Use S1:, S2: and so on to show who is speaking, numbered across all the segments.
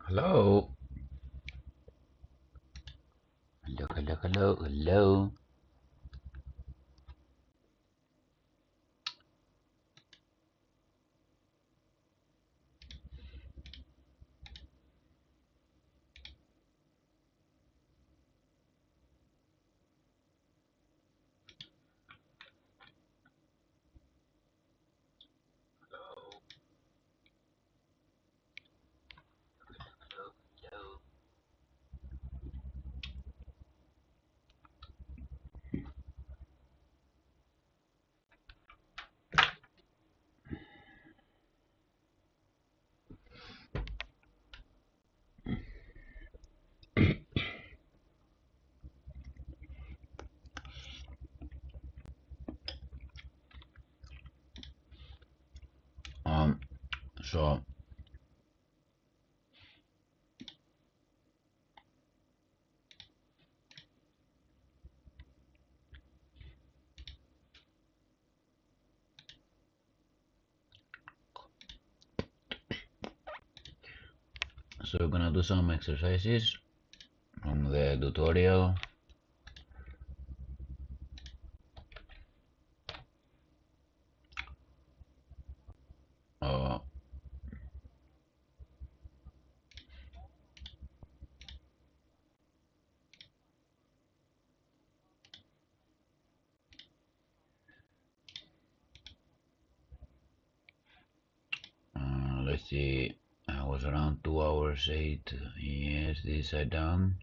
S1: Hello. Hello, hello, hello, hello. Um, so so we're gonna do some exercises from the tutorial. Uh, let's see. I was around 2 hours 8. Yes, this I done.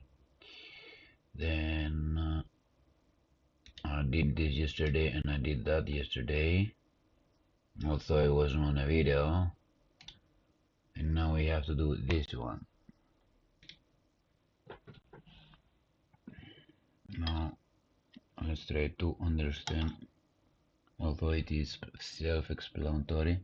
S1: Then I did this yesterday, and I did that yesterday. Also, it wasn't on a video. And now we have to do this one. Now let's try to understand. Although it is self-explanatory.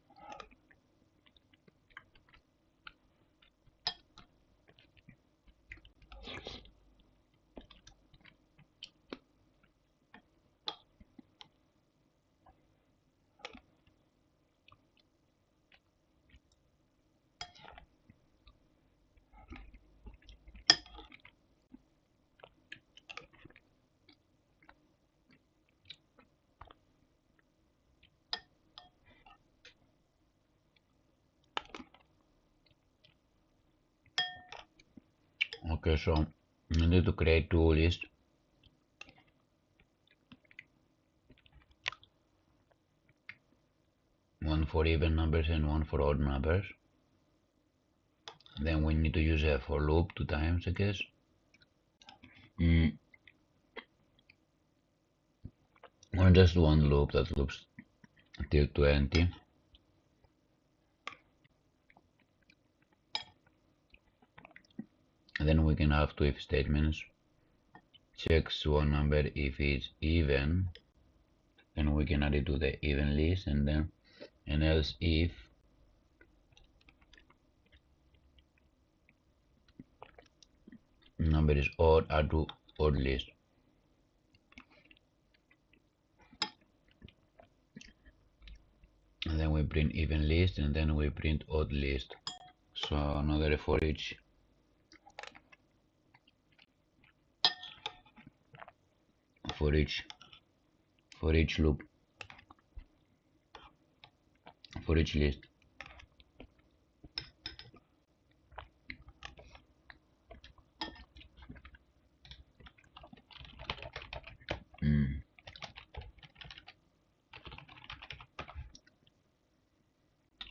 S1: Okay, so you need to create two lists. One for even numbers and one for odd numbers. Then we need to use a for loop 2 times, I guess. Or just one loop that loops till 20. And then we can have two if statements. Checks one number if it's even, then we can add it to the even list, and then and else if number is odd, add to odd list. And then we print even list, and then we print odd list. So another for each for each loop, for each list.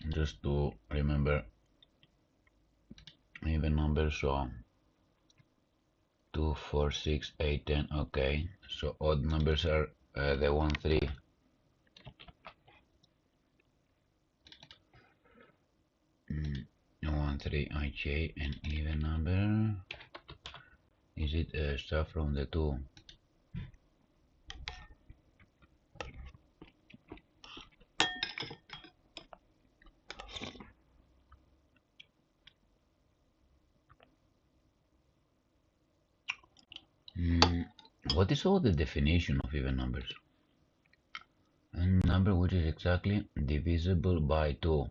S1: Just to remember even numbers, so 2, 4, 6, 8, 10. Okay, so odd numbers are the 1, 3. 1, 3, okay, and even number, is it stuff from the 2? What is all the definition of even numbers? A number which is exactly divisible by 2.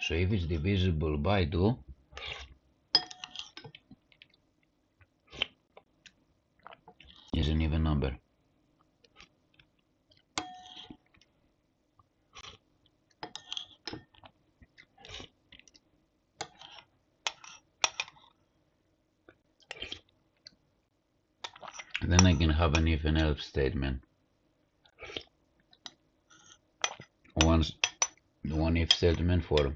S1: So if it's divisible by 2, it's an even number. Then I can have an if and else statement. One if statement for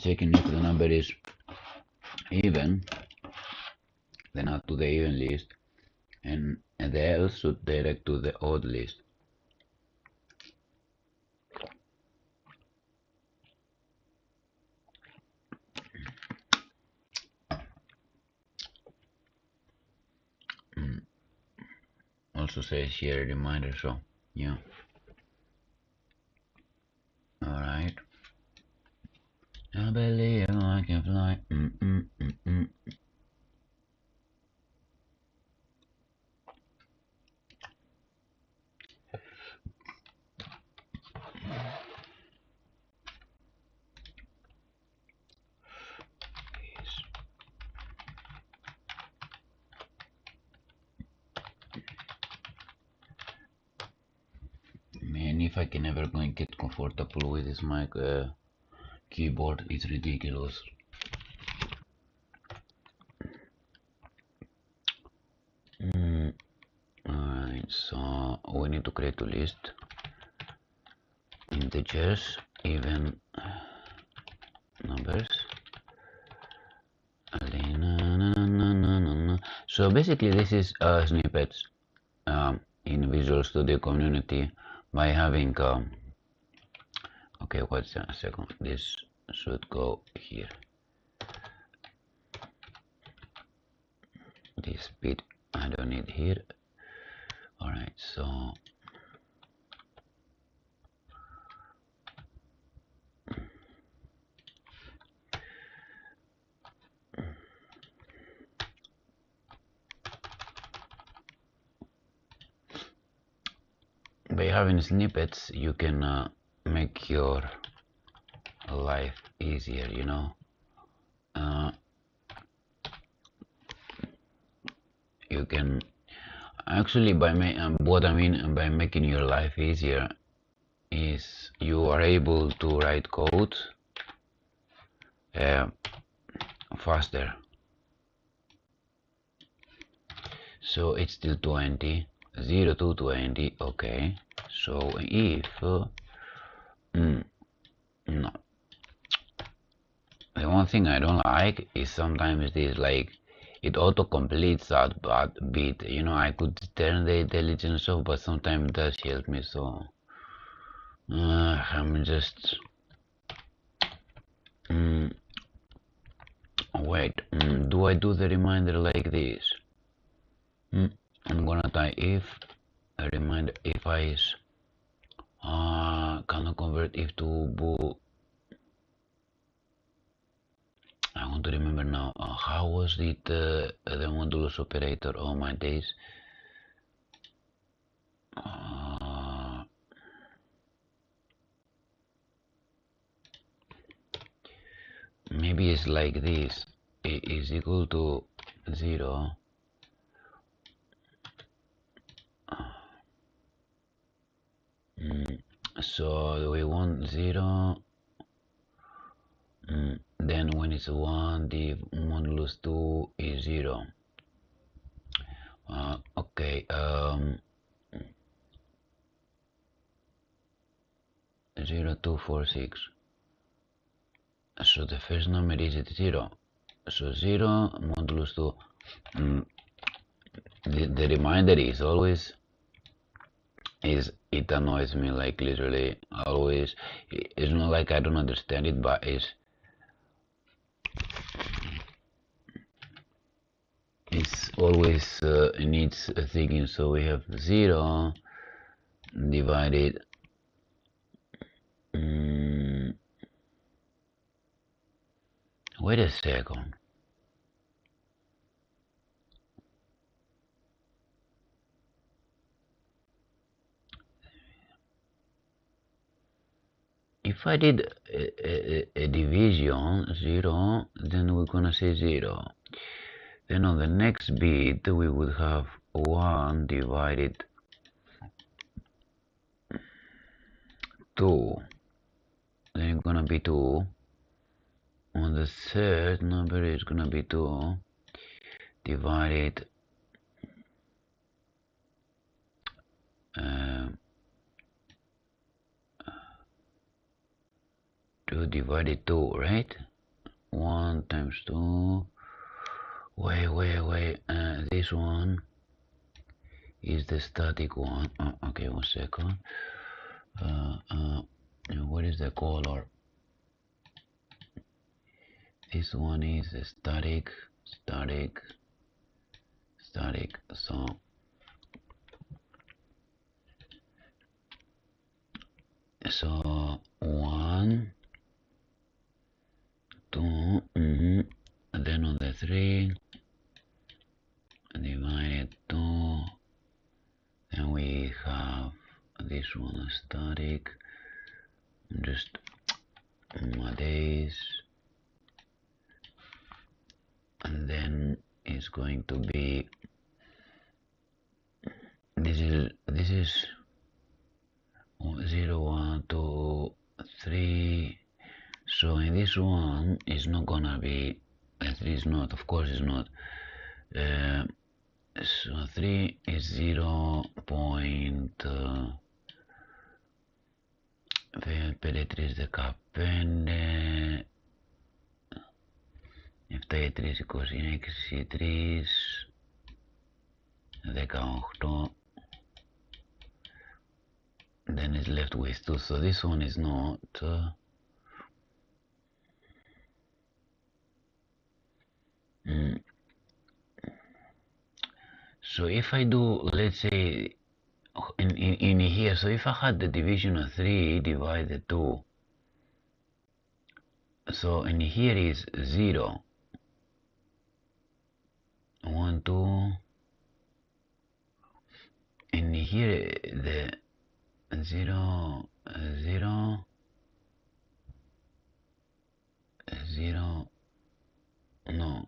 S1: checking if the number is even, then add to the even list, and the else should direct to the odd list. Also says here a reminder, so yeah. Alright. I believe I can fly. Man, if I can ever go and get comfortable with this mic keyboard, it's ridiculous. Alright, so we need to create a list. Integers, even numbers. So basically this is snippets in Visual Studio Community by having okay, what's a second, this should go here, this bit I don't need here. Alright, so by having snippets you can make your life easier, you know. You can actually what I mean by making your life easier is you are able to write code faster. So it's still 20, 0 to 20, okay. So if no, the one thing I don't like is sometimes this, like, it auto completes that bad bit, you know. I could turn the intelligence off, but sometimes it does help me, so I'm just wait, do I do the reminder like this? I'm gonna type if a reminder if I is cannot convert if to bool. I want to remember now. How was it the modulus operator? Oh my days. Maybe it's like this. It is equal to 0. So we want 0. Then when it's 1, the modulus 2 is 0. Okay. 0, 2, 4, 6. So the first number is at 0. So 0 modulus 2. The reminder is always, it annoys me, like literally always. It's not like I don't understand it, but it's always needs thinking. So we have 0 divided wait a second. if I did a division 0, then we're gonna say 0. Then on the next bit we would have 1 divided 2. Then it's gonna be 2. On the third number is gonna be 2 divided 2 divided 2, right? 1 times 2. Wait. This one is the static one. Okay, 1 second. What is the color? This one is the static. So 1, 2, and then on the 3 divided 2, then we have this one static. Just my days, and then it's going to be this is 0, 1, 2, 3. So in this one it's not gonna be 3 is not, of course it's not. So 3 is 0. Per 3 15. 7 3 26, 3 18. Then it's left with 2. So this one is not. So if I do, let's say, in here, so if I had the division of 3 divided 2, so in here is 0, 1, 2, in here the 0, 0, 0, no.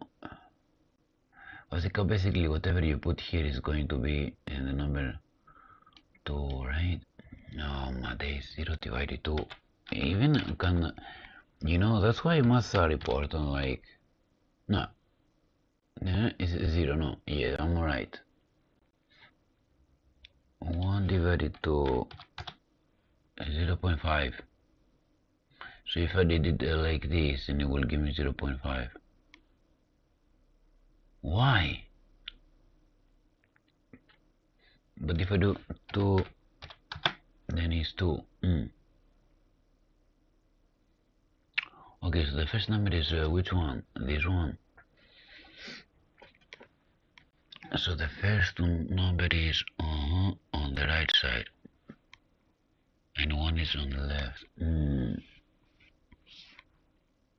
S1: Basically whatever you put here is going to be in the number 2, right? No, my days, 0 divided 2. Even can, that's why maths are important, like, no. Is 0, no, yeah, I'm right. 1 divided 2 is 0.5. So if I did it like this, then it will give me 0.5. Why? But if I do 2, then it's 2. Okay, so the first number is which one? This one. So the first number is on the right side, and one is on the left.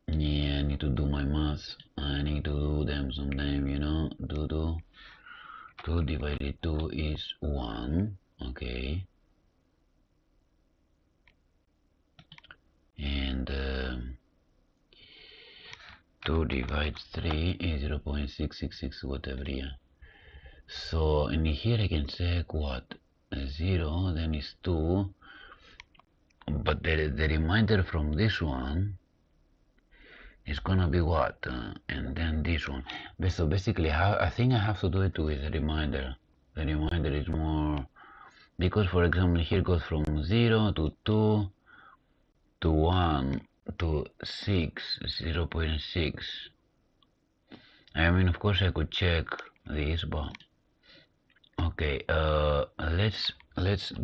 S1: Yeah, I need to do my maths. I need to do them sometime, 2 divided 2 is 1, okay. And 2 divides 3 is 0.666, whatever, yeah. So in here I can say what? 0, then it's 2, but the remainder from this one is gonna be what? And then this one. So basically, I think I have to do it with the remainder. The remainder is more, because for example here goes from 0 to 2 to 1 to 6, 0.6. I mean, of course I could check this, but okay, let's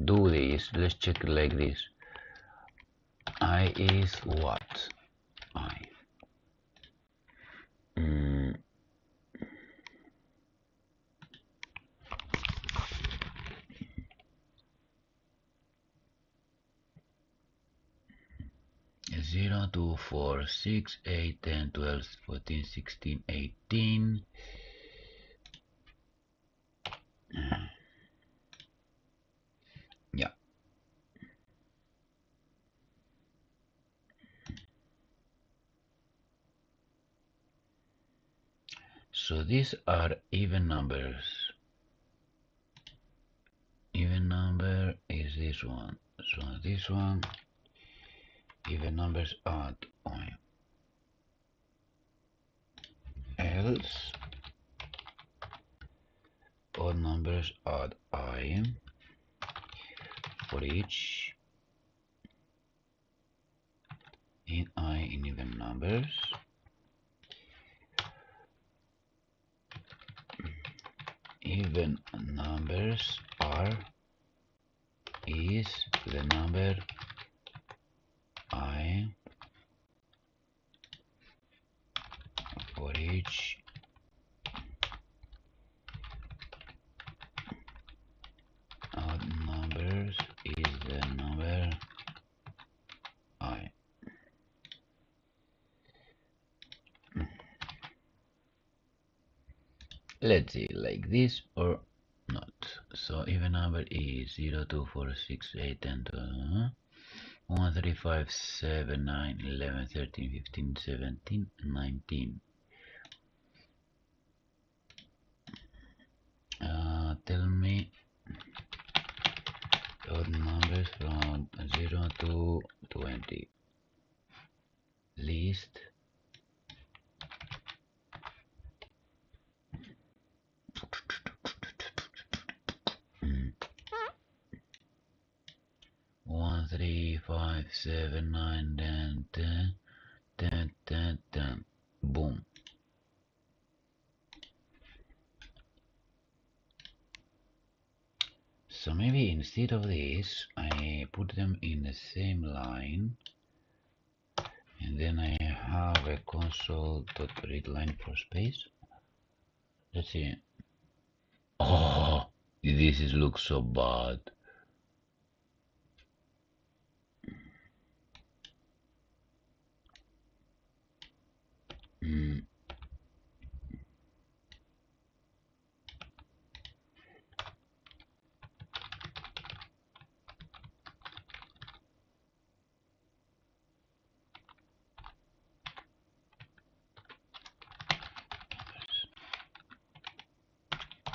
S1: do this. Let's check it like this. I is what? I. 0, 2, 4, 6, 8, 10, 12, 14, 16, 18. Yeah. So these are even numbers. Even number is this one. So this one, even numbers add I. Else, odd numbers add I for each in I in even numbers. Even numbers are is the number I for each odd numbers is the number I. Let's see, like this or not. So even number is 0, 2, 4, 6, 8, 10, 12, 1, 3, 5, 7, 9, 11, 13, 15, 17, 19. Tell me odd numbers from 0 to 20. List 1, 3, 5, 7, 9, 10, 10, 10, 10, 10. Boom. So maybe instead of this, I put them in the same line, and then I have a console.readline for space. Let's see. Oh, this looks so bad.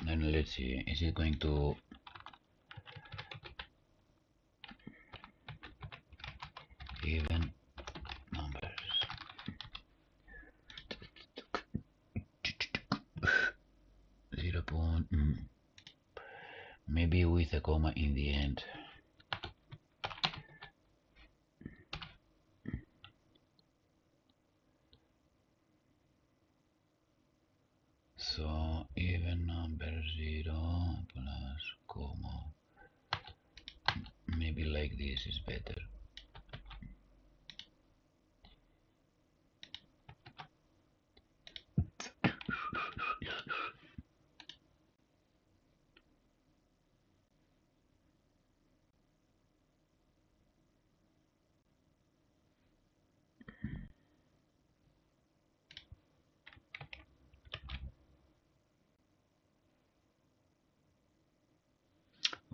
S1: Then let's see, is it going to even numbers? 0 point, maybe with a comma in the end. So even number 0 plus comma, maybe like this is better.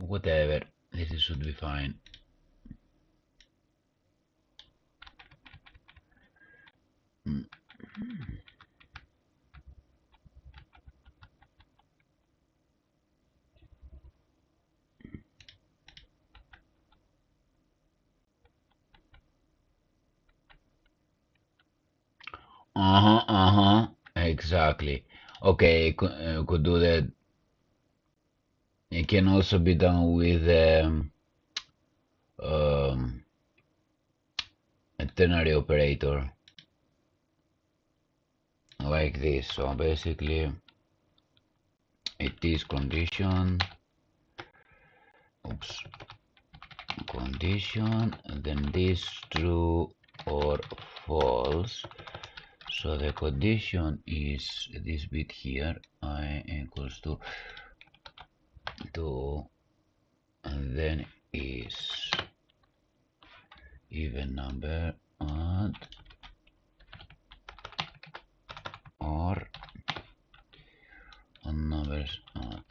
S1: Whatever, this should be fine. Exactly. Okay, could do that. It can also be done with a ternary operator like this. So basically, it is condition, condition, and then this true or false. So the condition is this bit here, I equals to 2, and then is even number add or on numbers add.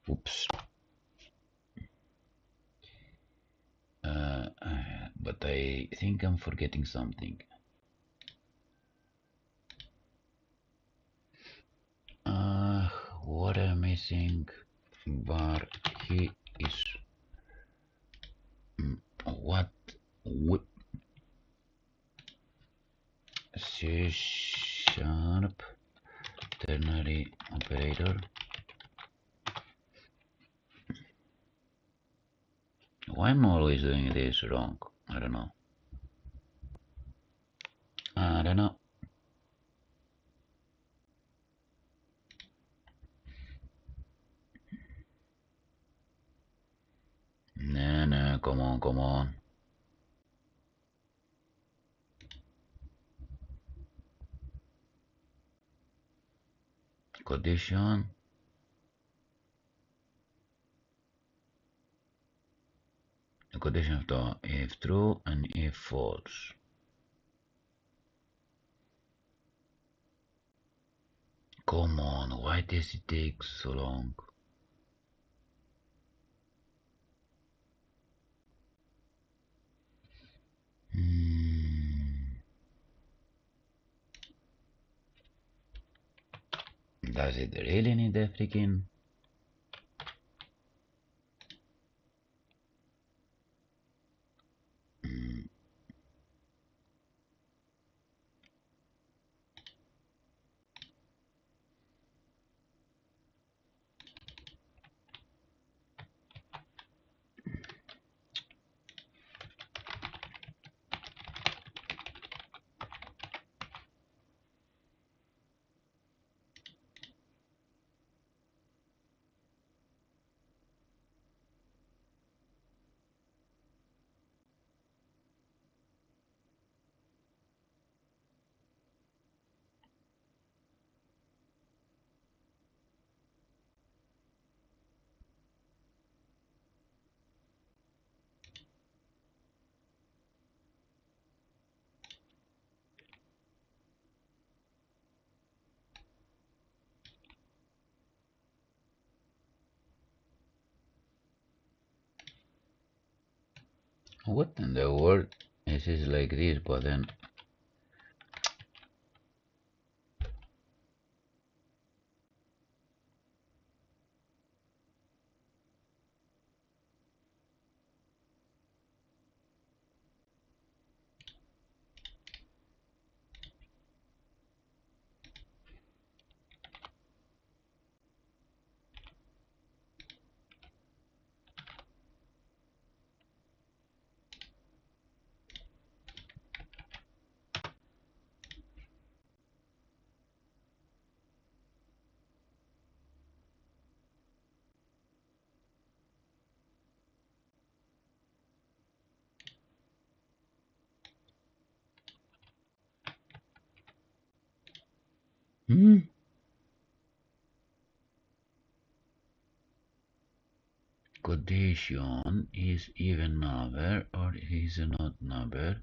S1: Oops. But I think I'm forgetting something. guessing where he is. What would C sharp ternary operator? Why am I always doing this wrong? I don't know. I don't know. No, come on, come on. Condition. The condition of the if true and if false. Come on, why does it take so long? Does it really need a freaking... What in the world? This is like this, but then... Condition is even number or is not number.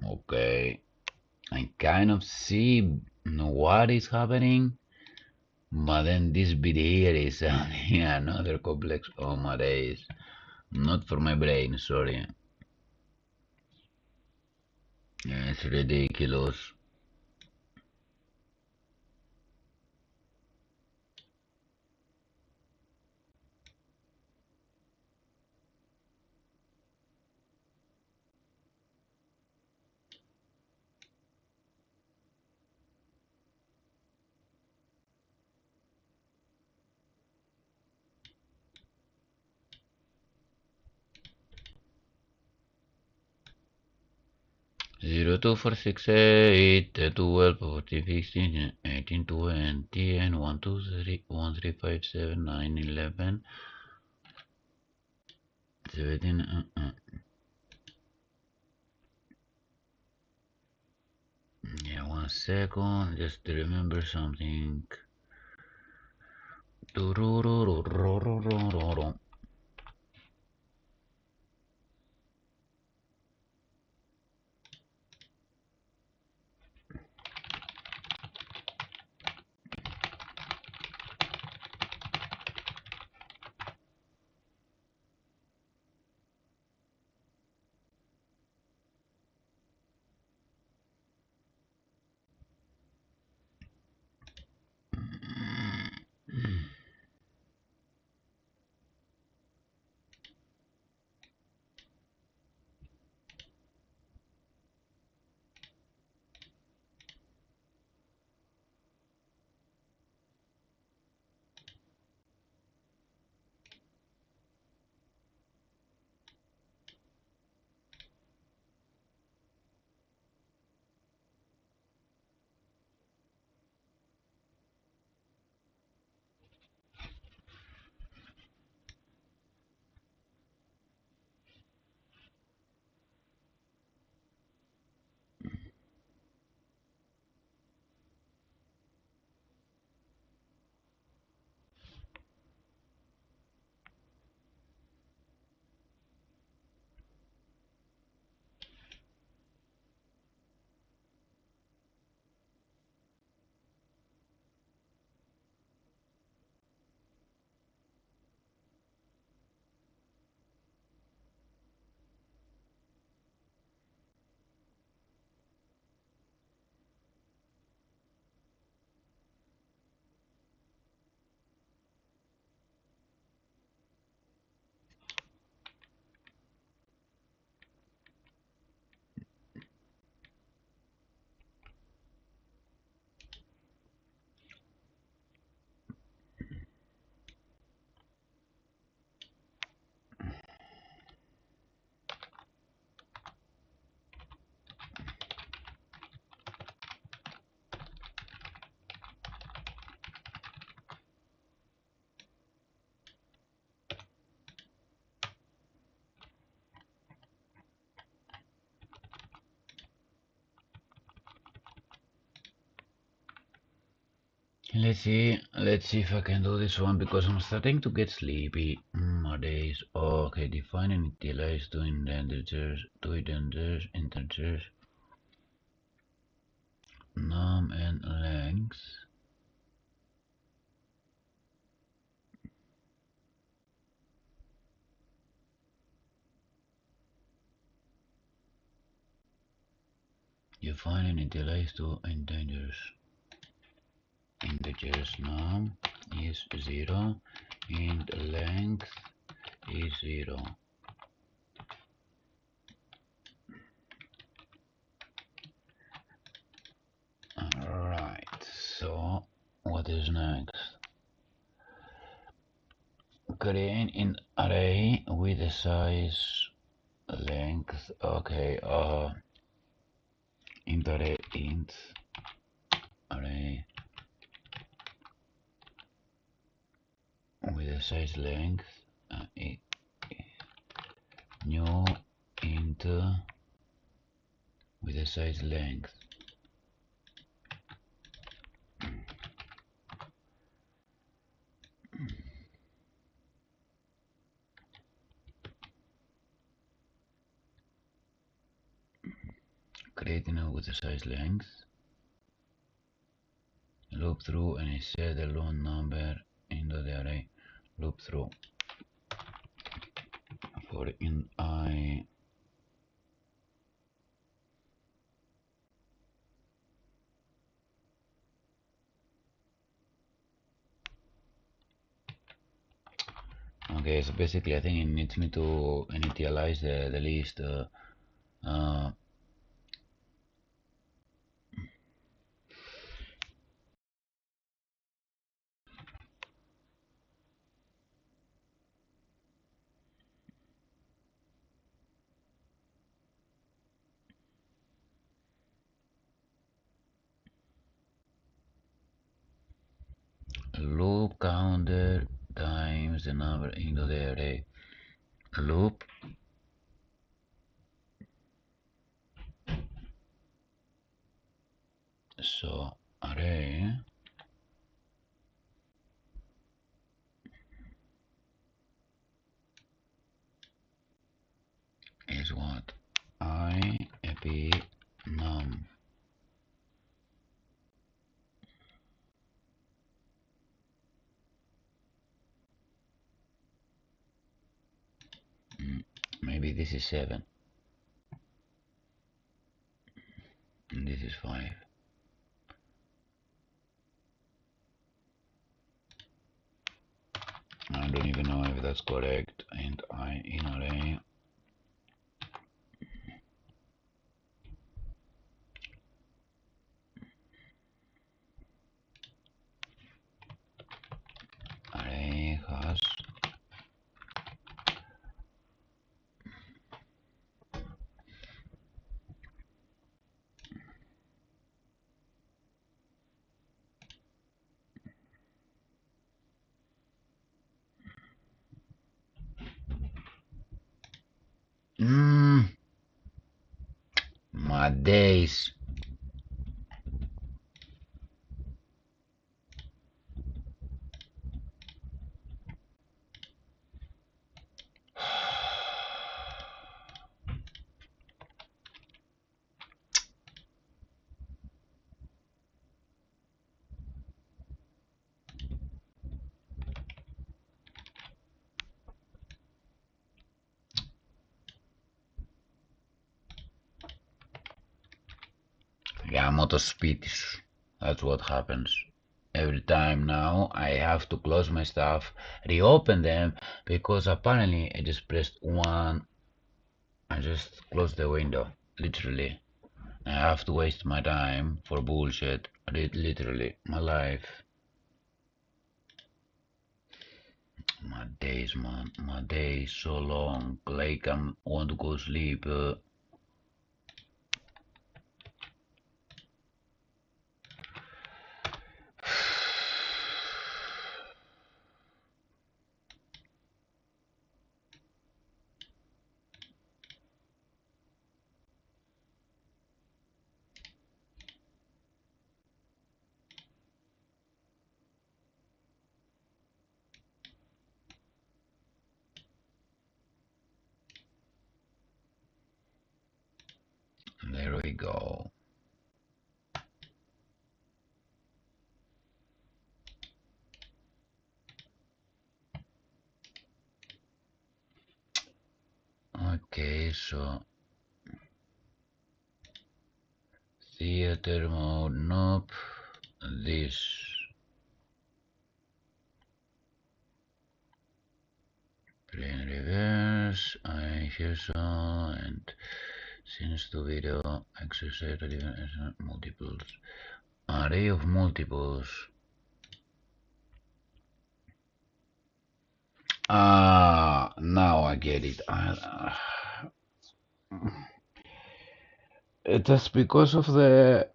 S1: Okay, I kind of see what is happening, but then this bit here is another complex. Oh my days, not for my brain, sorry. Yeah, it's ridiculous. Zero 2 4 6 8 12 14 15 18 20 and 1 2 3 1 3 5 7 9 11 17 Yeah, 1 second, just to remember something. Let's see if I can do this one because I'm starting to get sleepy nowadays. Okay, define and initialize two integers, num and length. Define and initialize two integers num is 0 and length is 0. Alright, so what is next? Create an array with a size length. Okay, int array with a size length, new int with a size length. Creating a with a size length, loop through and insert the lone number into the array. Loop through for in I okay, so basically I think it needs me to initialize the list uh, loop counter times the number into the array. Loop so array is what I epi num. Maybe this is 7 and this is 5. I don't even know if that's correct. And I in array has my days. Γάμο το σπίτι σου. That's what happens. Every time now I have to close my stuff, reopen them, because apparently I just pressed 1. I just closed the window, literally. I have to waste my time for bullshit, literally, my life. My days, man, my days so long, like I want to go sleep. we go. Okay, so theater mode, nope. This play in reverse, I hear so, and since the video exercise multiples, array of multiples. Now I get it. That's because of the...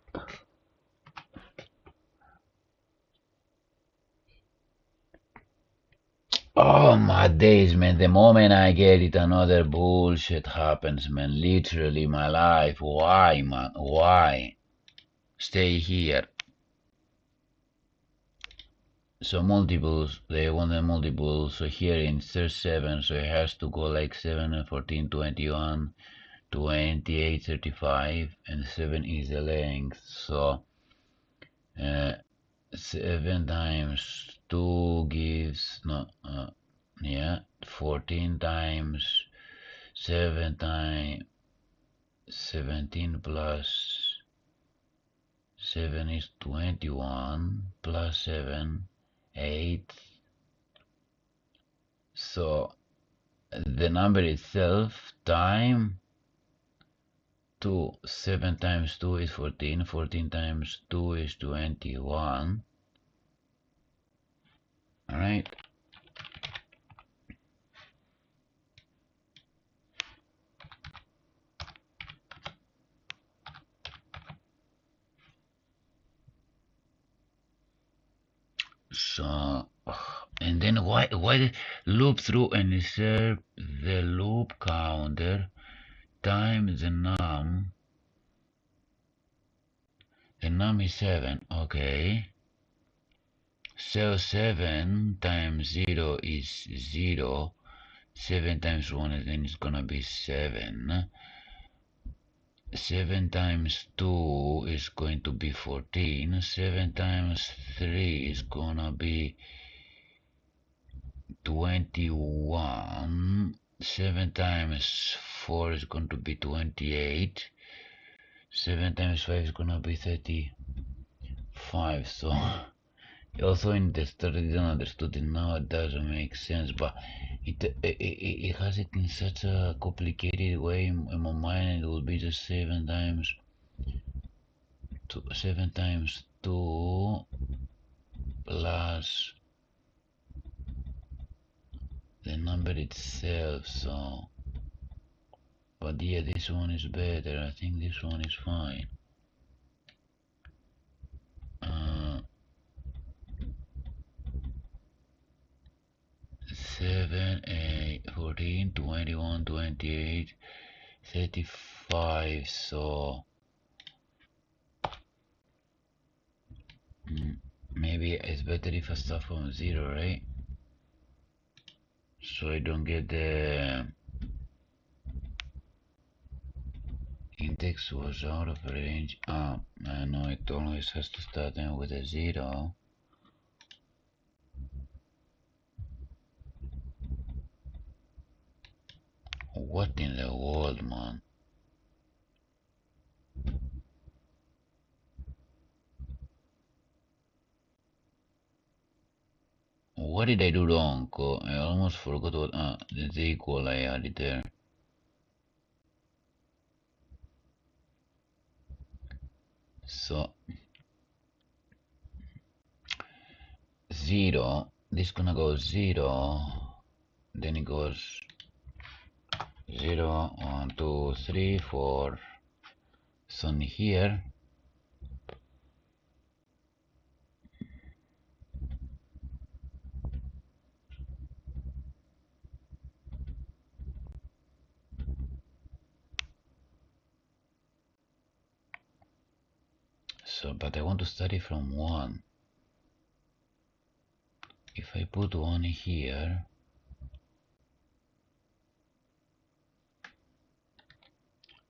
S1: Oh my days, man. The moment I get it, another bullshit happens, man. Literally, my life. Why, man? Why? Stay here. So multiples, they want the multiples. So here insert 7, so it has to go like 7 and 14, 21, 28, 35, and 7 is the length. So 7 times 2 gives, no, yeah, 14 times 7 times 17 plus 7 is 21 plus 7, 8. So the number itself time 2, 7 times 2 is 14, 14 times 2 is 21. Alright. So, and then why loop through and insert the loop counter times the num is 7, okay. So 7 times 0 is 0, 7 times 1 and then it's gonna be 7. 7 times 2 is going to be 14, 7 times 3 is gonna be 21, 7 times 4 is going to be 28, 7 times 5 is gonna be 35. So also in the start I didn't understood it, now it doesn't make sense, but it has it in such a complicated way in my mind. It will be just 7 times 2, 7 times 2 plus the number itself. So, but yeah, this one is better. I think this one is fine. 7, 8, 14, 21, 28, 35. So maybe it's better if I start from 0, right? So I don't get the index was out of range. I know it always has to start with a 0. What in the world, man? What did I do wrong? I almost forgot what the equal I added there. So 0, this gonna go 0, then it goes 0, 1, 2, 3, 4. So in here so, but I want to study from 1. If I put 1 here,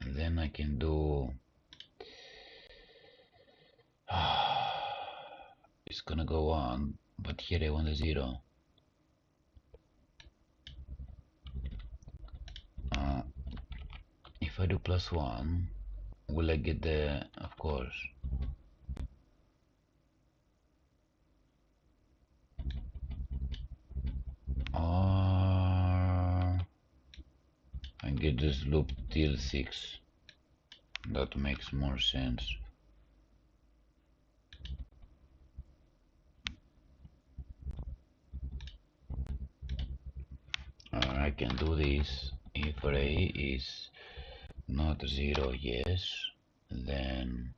S1: then I can do gonna go on, but here I want a 0. If I do +1, will I get the, of course. Or I get this loop till 6. That makes more sense. I can do this. If array is not 0, yes, then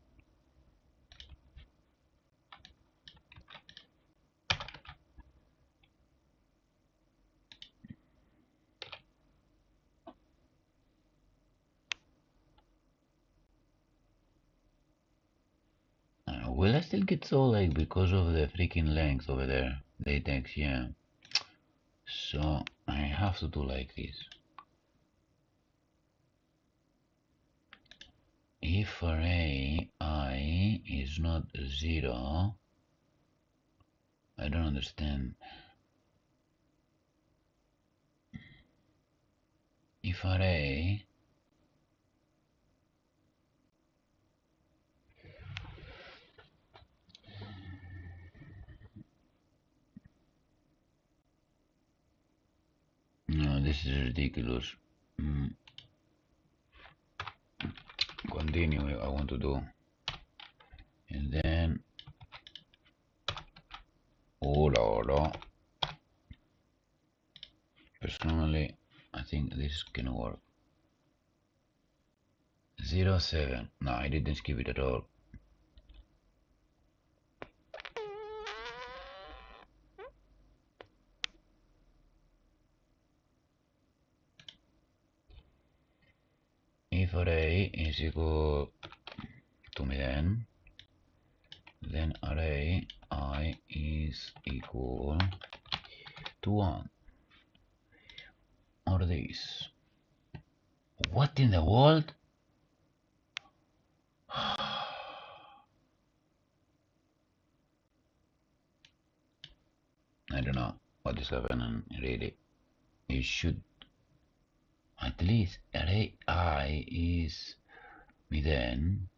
S1: will I still get so like because of the freaking length over there? They text, yeah. So I have to do like this. If array I is not 0, I don't understand. If array no, this is ridiculous. Continue, I want to do. And then, oh la la. Personally, I think this can work. 0, 7. No, I didn't skip it at all. If array is equal to me then array I is equal to 1. Or this. What in the world? I don't know what is happening really. It should at least array I is me then.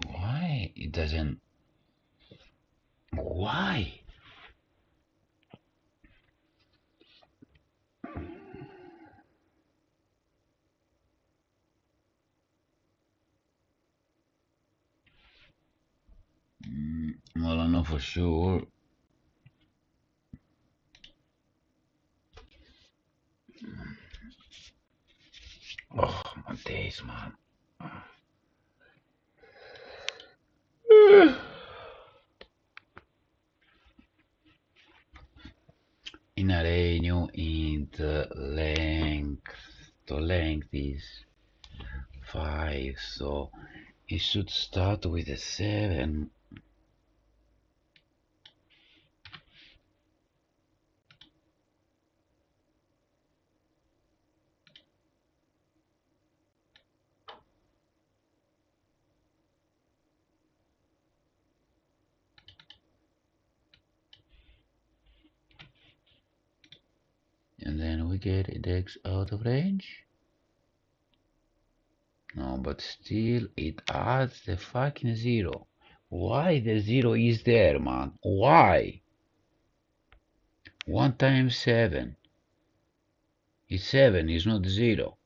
S1: Why it doesn't? Why? Well, I know for sure. Oh, my days, man. In array new int length, the length is 5, so it should start with a 7. we get the X out of range? No, but still it adds the fucking 0. Why the 0 is there, man? Why? 1 times 7 is 7, it's not 0.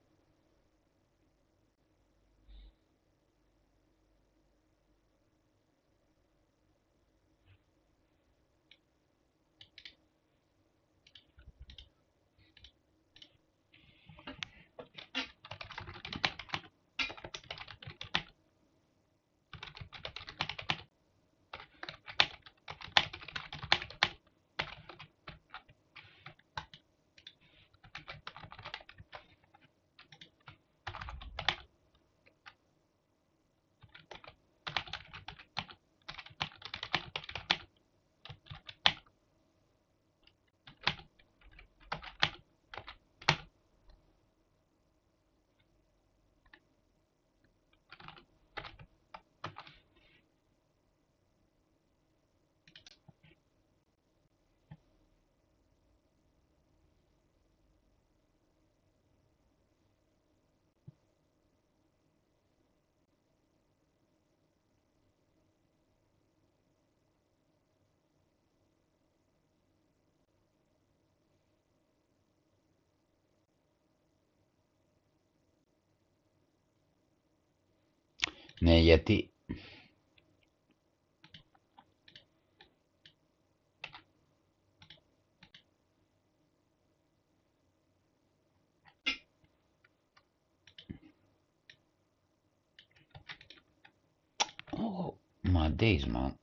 S1: Ναι, γιατί... Oh, my days, man.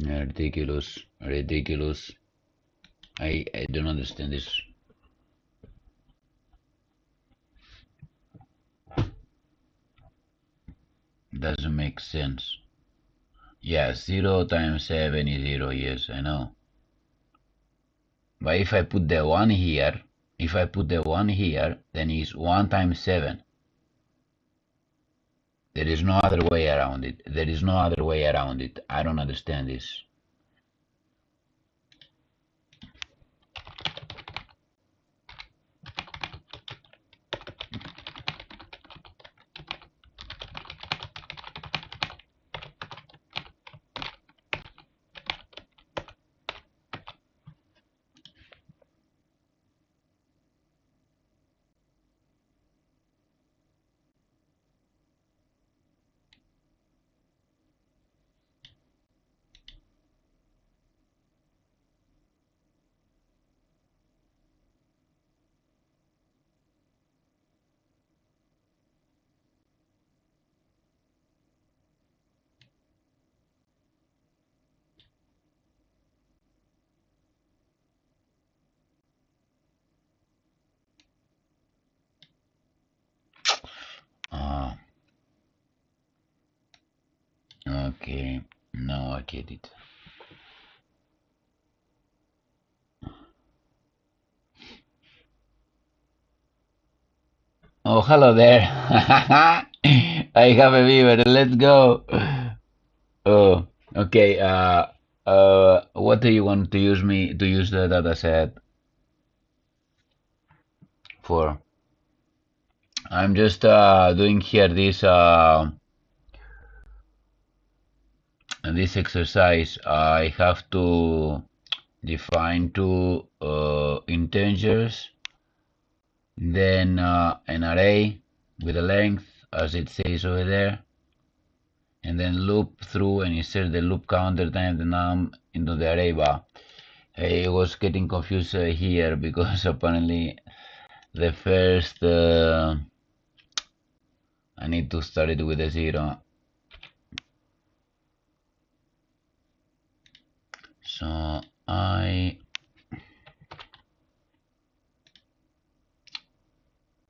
S1: Ridiculous, ridiculous. I don't understand this. Doesn't make sense. Yeah, 0 times 7 is 0, yes, I know. But if I put the 1 here, then it's 1 times 7. There is no other way around it. There is no other way around it. I don't understand this. Ah, okay. Now I get it. Oh, hello there. I have a beaver. Let's go. Oh, okay. What do you want to use the data set for? I'm just doing here this exercise. I have to define two integers, then an array with a length as it says over there, and then loop through and insert the loop counter times the num into the array bar. I was getting confused here because apparently the first I need to start it with a 0. So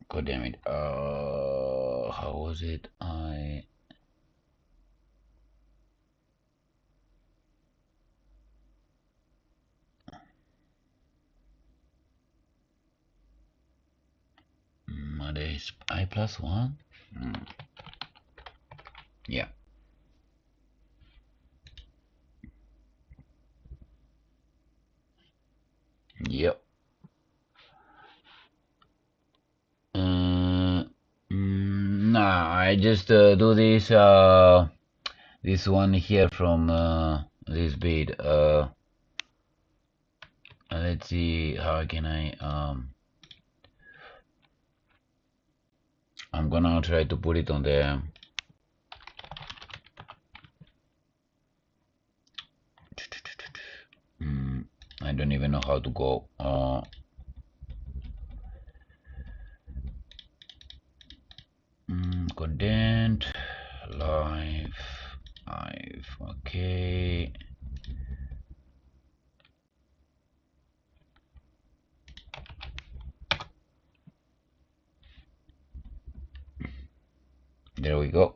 S1: God damn it, how was it? What is I plus 1? Yeah. Yep. Nah, I just do this one here from this bit. Let's see how can I'm gonna try to put it on the I don't even know how to go. Content live. Okay. There we go.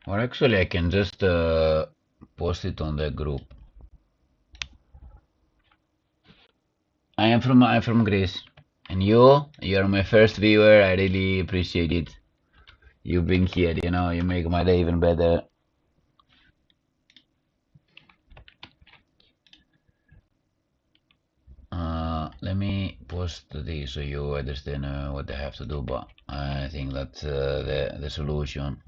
S1: Or actually, I can just post it on the group. I'm from Greece, and you're my first viewer. I really appreciate it. You being here, you make my day even better. Let me post this so you understand what I have to do, but I think that's the solution.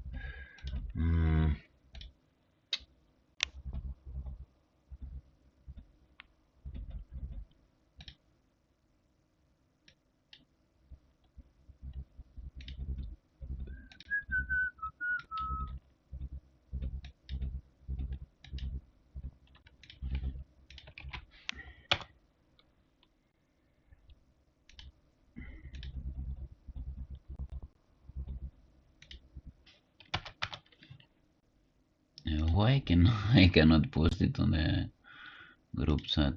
S1: Why can I cannot post it on the group chat?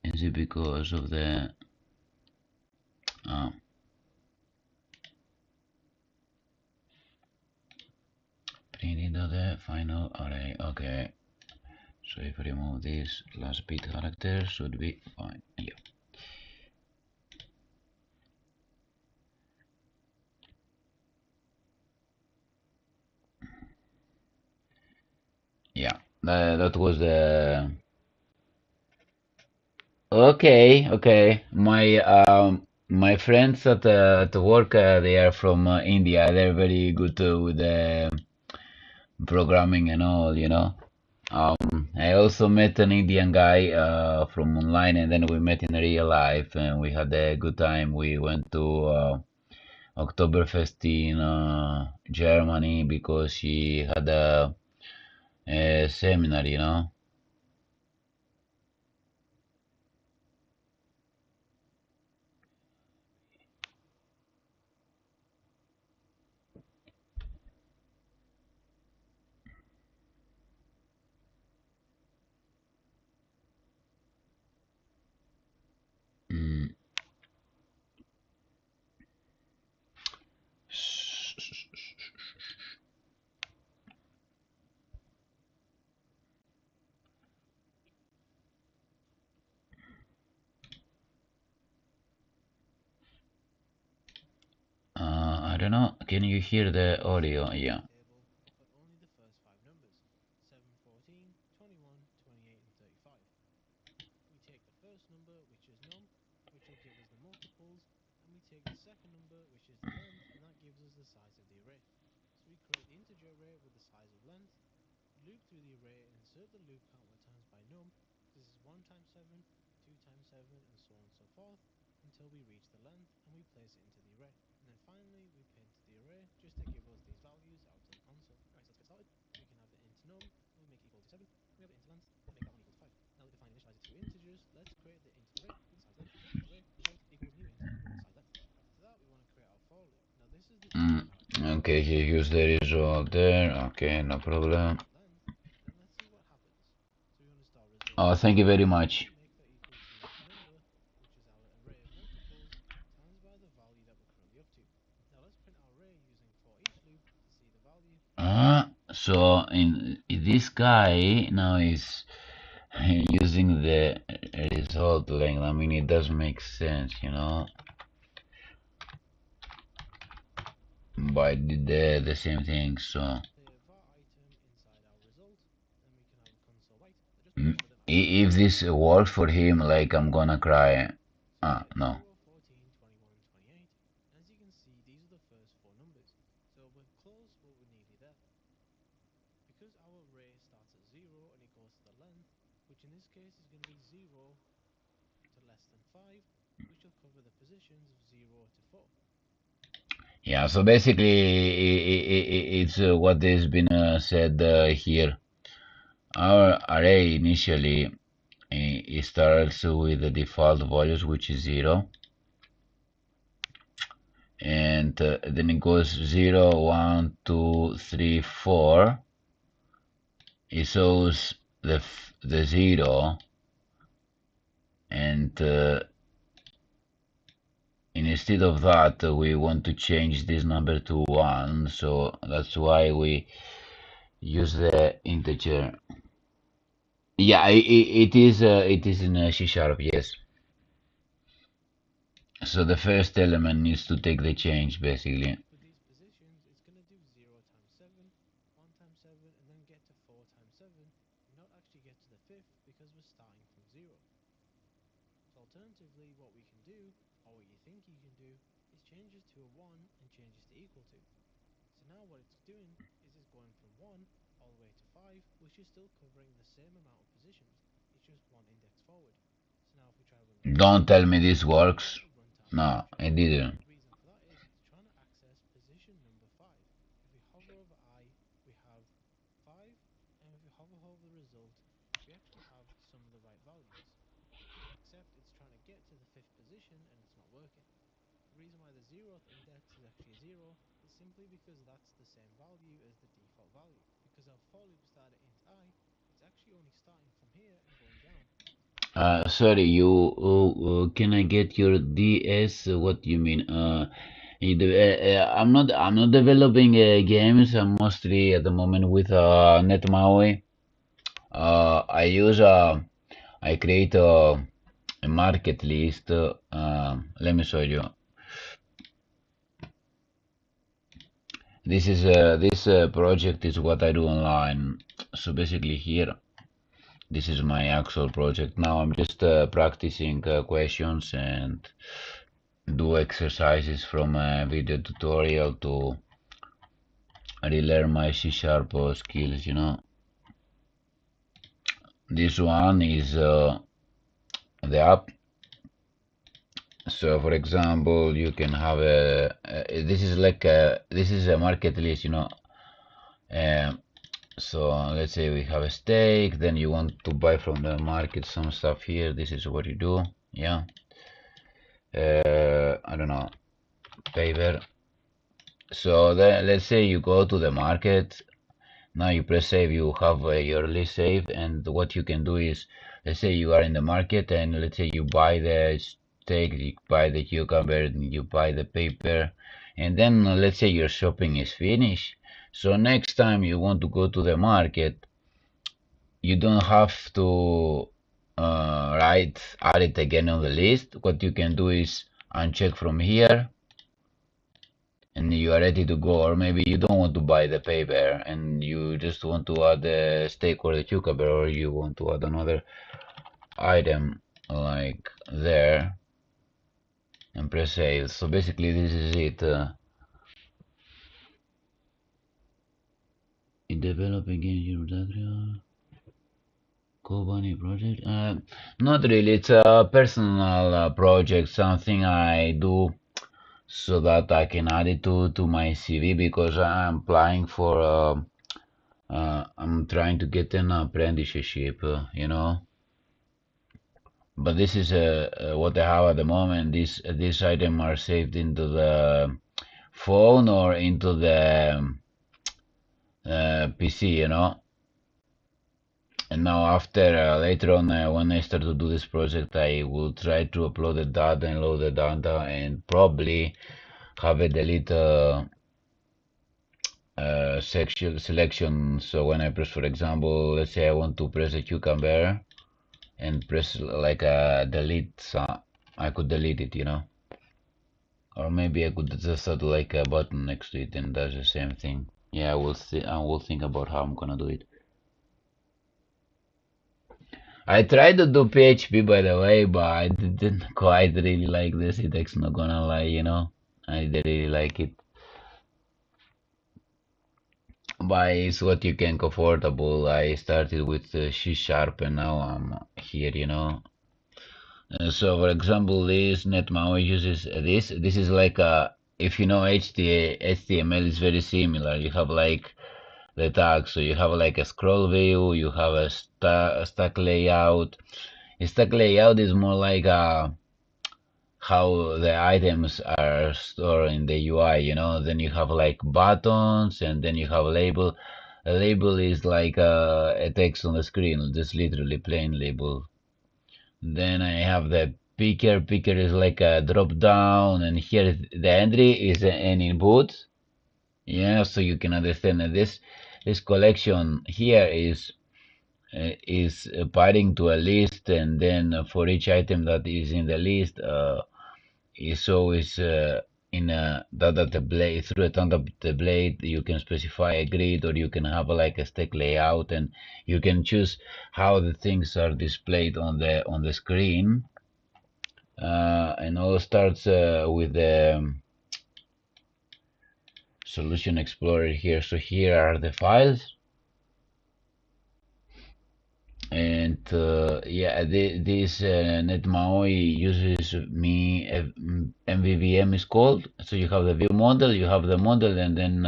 S1: Is it because of the printing of the final array? Okay. So if I remove this last bit character, should be fine. Yeah. Yeah. That was the. Okay. My friends at work, they are from India. They're very good with the programming and all. I also met an Indian guy from online, and then we met in real life, and we had a good time. We went to Oktoberfest in Germany because she had a seminar. Mm. I don't know. Can you hear the audio? Yeah.
S2: this is 1 times 7, 2 times 7, and so on and so forth, until we reach the length and we place it into the array. And then finally we print the array just to give us these values out to the console. Right, so let's get started. We can have the int num, we'll make equal to 7. We have the int length, we'll make that one equal to 5. Now we define initialize it to integers. Let's create the int array with the size length. Int array void equals new int with size length. After that, we want to create our for loop. Now this is the tricky part.
S1: Okay, he used the result there. Okay, no problem.
S2: Length, then let's see what happens. So we want to start result.
S1: Oh, thank you very much.
S2: Make that equal to number, which is our array of multiples, times by the value that we're currently up to. Now let's print our array using for each loop to see the value.
S1: So in this guy now is using the result length. I mean, it does make sense, you know. But I did the same thing, so
S2: Var item inside our result, then we can have console white. Just
S1: if this works for him, like, I'm gonna cry. No.
S2: 0, 14, 21, 28. As you can see, these are the first four numbers. So we're close, but we're nearly there. Because our array starts at 0 and it goes to the length, which in this case is going to be 0 to less than 5, which will cover the positions of 0 to 4.
S1: Yeah, so basically it's what has been said here. Our array initially it starts with the default values, which is 0, and then it goes 0, 1, 2, 3, 4. It shows the 0, and instead of that we want to change this number to 1, so that's why we use the integer. Yeah, it is in C#, yes. So the first element needs to take the change, basically.
S2: For these positions, it's going to do 0 times 7, 1 times 7, and then get to 4 times 7, and not actually get to the 5th because we're starting from 0. So alternatively, what we can do, or what you think you can do, is change this to a 1 and change this to equal to. So now what it's doing is it's going from 1 all the way to 5, which is still covering the same amount of positions. It's just one index forward. So now if we try to run the
S1: Don't tell me this works. No, it didn't.
S2: the reason for that is it's trying to access position number 5. If we hover over I, we have 5, and if we hover over the result, we actually have some of the right values. Except it's trying to get to the 5th position and it's not working. The reason why the 0th index is actually 0 is simply because that's the same value as the default value. Because our for loop started int I, it's actually only starting from here and going down.
S1: Sorry, you can I get your DS? What do you mean? I'm not developing games. I'm mostly at the moment with NetMaui. I create a market list. Let me show you. This project is what I do online. So basically here, this is my actual project. Now I'm just practicing questions and do exercises from a video tutorial to relearn my C# skills, you know. This one is the app. So for example, you can have this is like this is a market list, you know. So let's say we have a steak, then you want to buy from the market some stuff here. This is what you do, yeah. I don't know, paper. So then let's say you go to the market. Now you press save, you have your list saved, and what you can do is, let's say you are in the market and let's say you buy the steak, you buy the cucumber, you buy the paper, and then let's say your shopping is finished. So next time you want to go to the market, you don't have to add it again on the list. What you can do is uncheck from here and you are ready to go, or maybe you don't want to buy the paper and you just want to add the steak or the cucumber, or you want to add another item like there and press save. So basically this is it. In developing game, Kobani project? Not really. It's a personal project, something I do so that I can add it to my CV because I'm applying for I'm trying to get an apprenticeship, you know. But this is what I have at the moment. These items are saved into the phone or into the PC, you know. And now after later on when I start to do this project, I will try to upload the data and load the data and probably have a delete section selection. So when I press, for example, let's say I want to press a cucumber and press like a delete, I could delete it, you know. Or maybe I could just add like a button next to it and does the same thing. Yeah, I will see. I will think about how I'm gonna do it. I tried to do PHP by the way, but I didn't quite really like the syntax, not gonna lie, you know. I didn't really like it. But it's what you can comfortable. I started with C sharp and now I'm here, you know. So for example, this NetMAUI uses this. This is like a, if you know HTML is very similar. You have like the tags, so you have like a scroll view, you have a stack layout. A stack layout is more like how the items are stored in the UI, you know. Then you have like buttons, and then you have a label. A label is like a text on the screen, just literally plain label. Then I have the picker. Picker is like a drop down, and here the entry is an input. Yeah, so you can understand that this collection here is pairing to a list, and then for each item that is in the list, is always in that the blade through the top of the blade. You can specify a grid, or you can have like a stack layout, and you can choose how the things are displayed on the screen. And all starts with the Solution Explorer here. So here are the files, and yeah, this NetMAUI uses MVVM is called. So you have the view model, you have the model, and then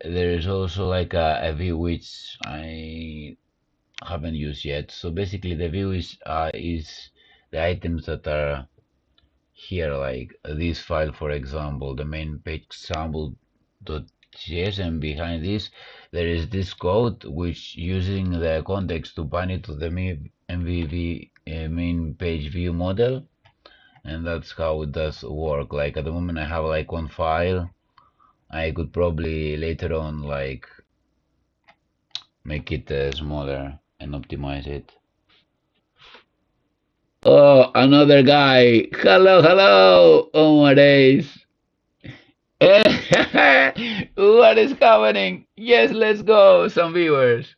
S1: there is also like a view which I haven't used yet. So basically, the view is the items that are here, like this file, for example, the main page sample.js, and behind this there is this code which using the context to bind it to the MVV main page view model, and that's how it does work. Like at the moment I have like one file. I could probably later on like make it smaller and optimize it. Oh, another guy. Hello, hello. Oh my days. What is happening? Yes, let's go. Some viewers.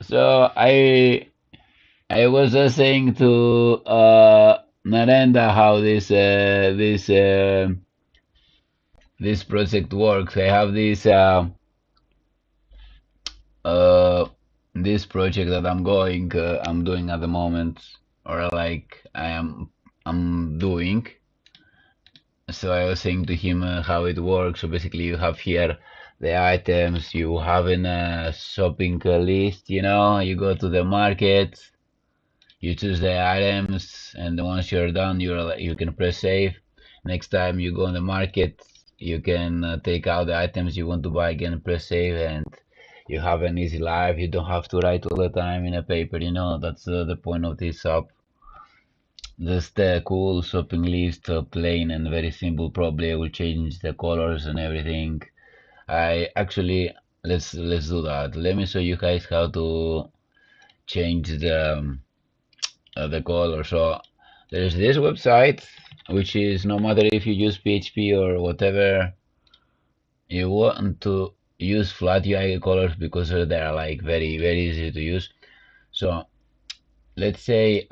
S1: So I was just saying to Narendra how this project works. I have uh this project that I'm doing at the moment, or like I'm doing. So I was saying to him how it works. So basically, you have here the items you have in a shopping list. You know, you go to the market, you choose the items, and once you're done, you can press save. Next time you go on the market, you can take out the items you want to buy again, press save, and you have an easy life. You don't have to write all the time in a paper. You know, that's the point of this app. Just a cool shopping list, plain and very simple. Probably I will change the colors and everything. I actually let's do that. Let me show you guys how to change the color. So there's this website, which is no matter if you use PHP or whatever, you want to use flat UI colors because they are like very easy to use. So let's say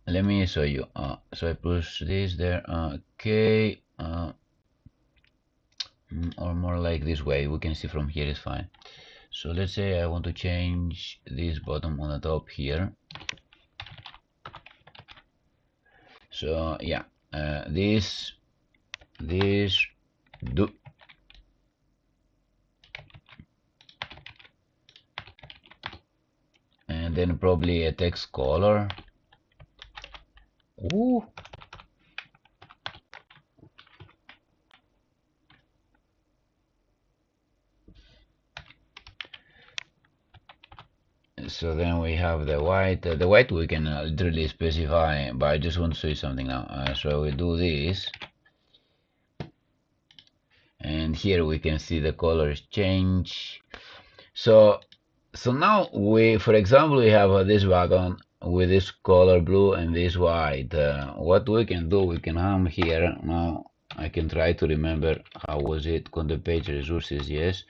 S1: let me show you. So I push this there. Okay. or more like this way. We can see from here is fine. So let's say I want to change this bottom on the top here. So yeah, this do, and then probably a text color. Ooh. So then we have the white. The white we can literally specify, but I just want to show you something now. So we do this, and here we can see the colors change. So now we, for example, we have this button with this color blue and this white. What we can do, we can come here now. I can try to remember how was it on the page resources, yes.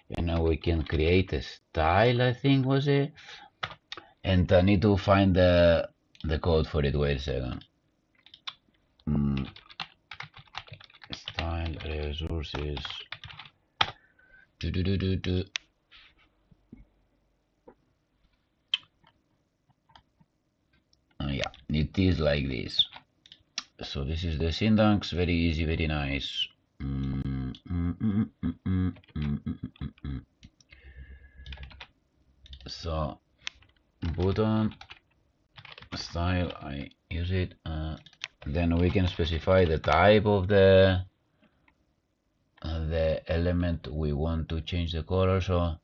S1: And now we can create a style, I think was it. And I need to find the code for it. Wait a second. Style resources. Yeah, it is like this. So this is the syntax. Very easy, very nice. So button style, I use it. Then we can specify the type of the element we want to change the color. So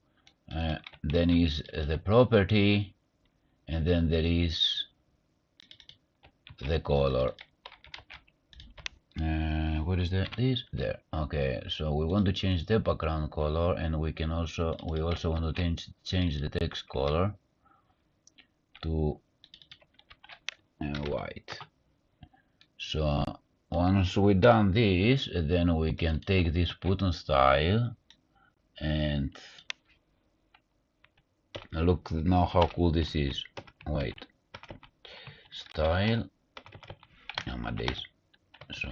S1: then is the property, and then there is the color. What is that? This there. Okay, so we want to change the background color, and we also want to change the text color to white. So once we done this, then we can take this button style and look now how cool this is. Wait, style. Nowadays, so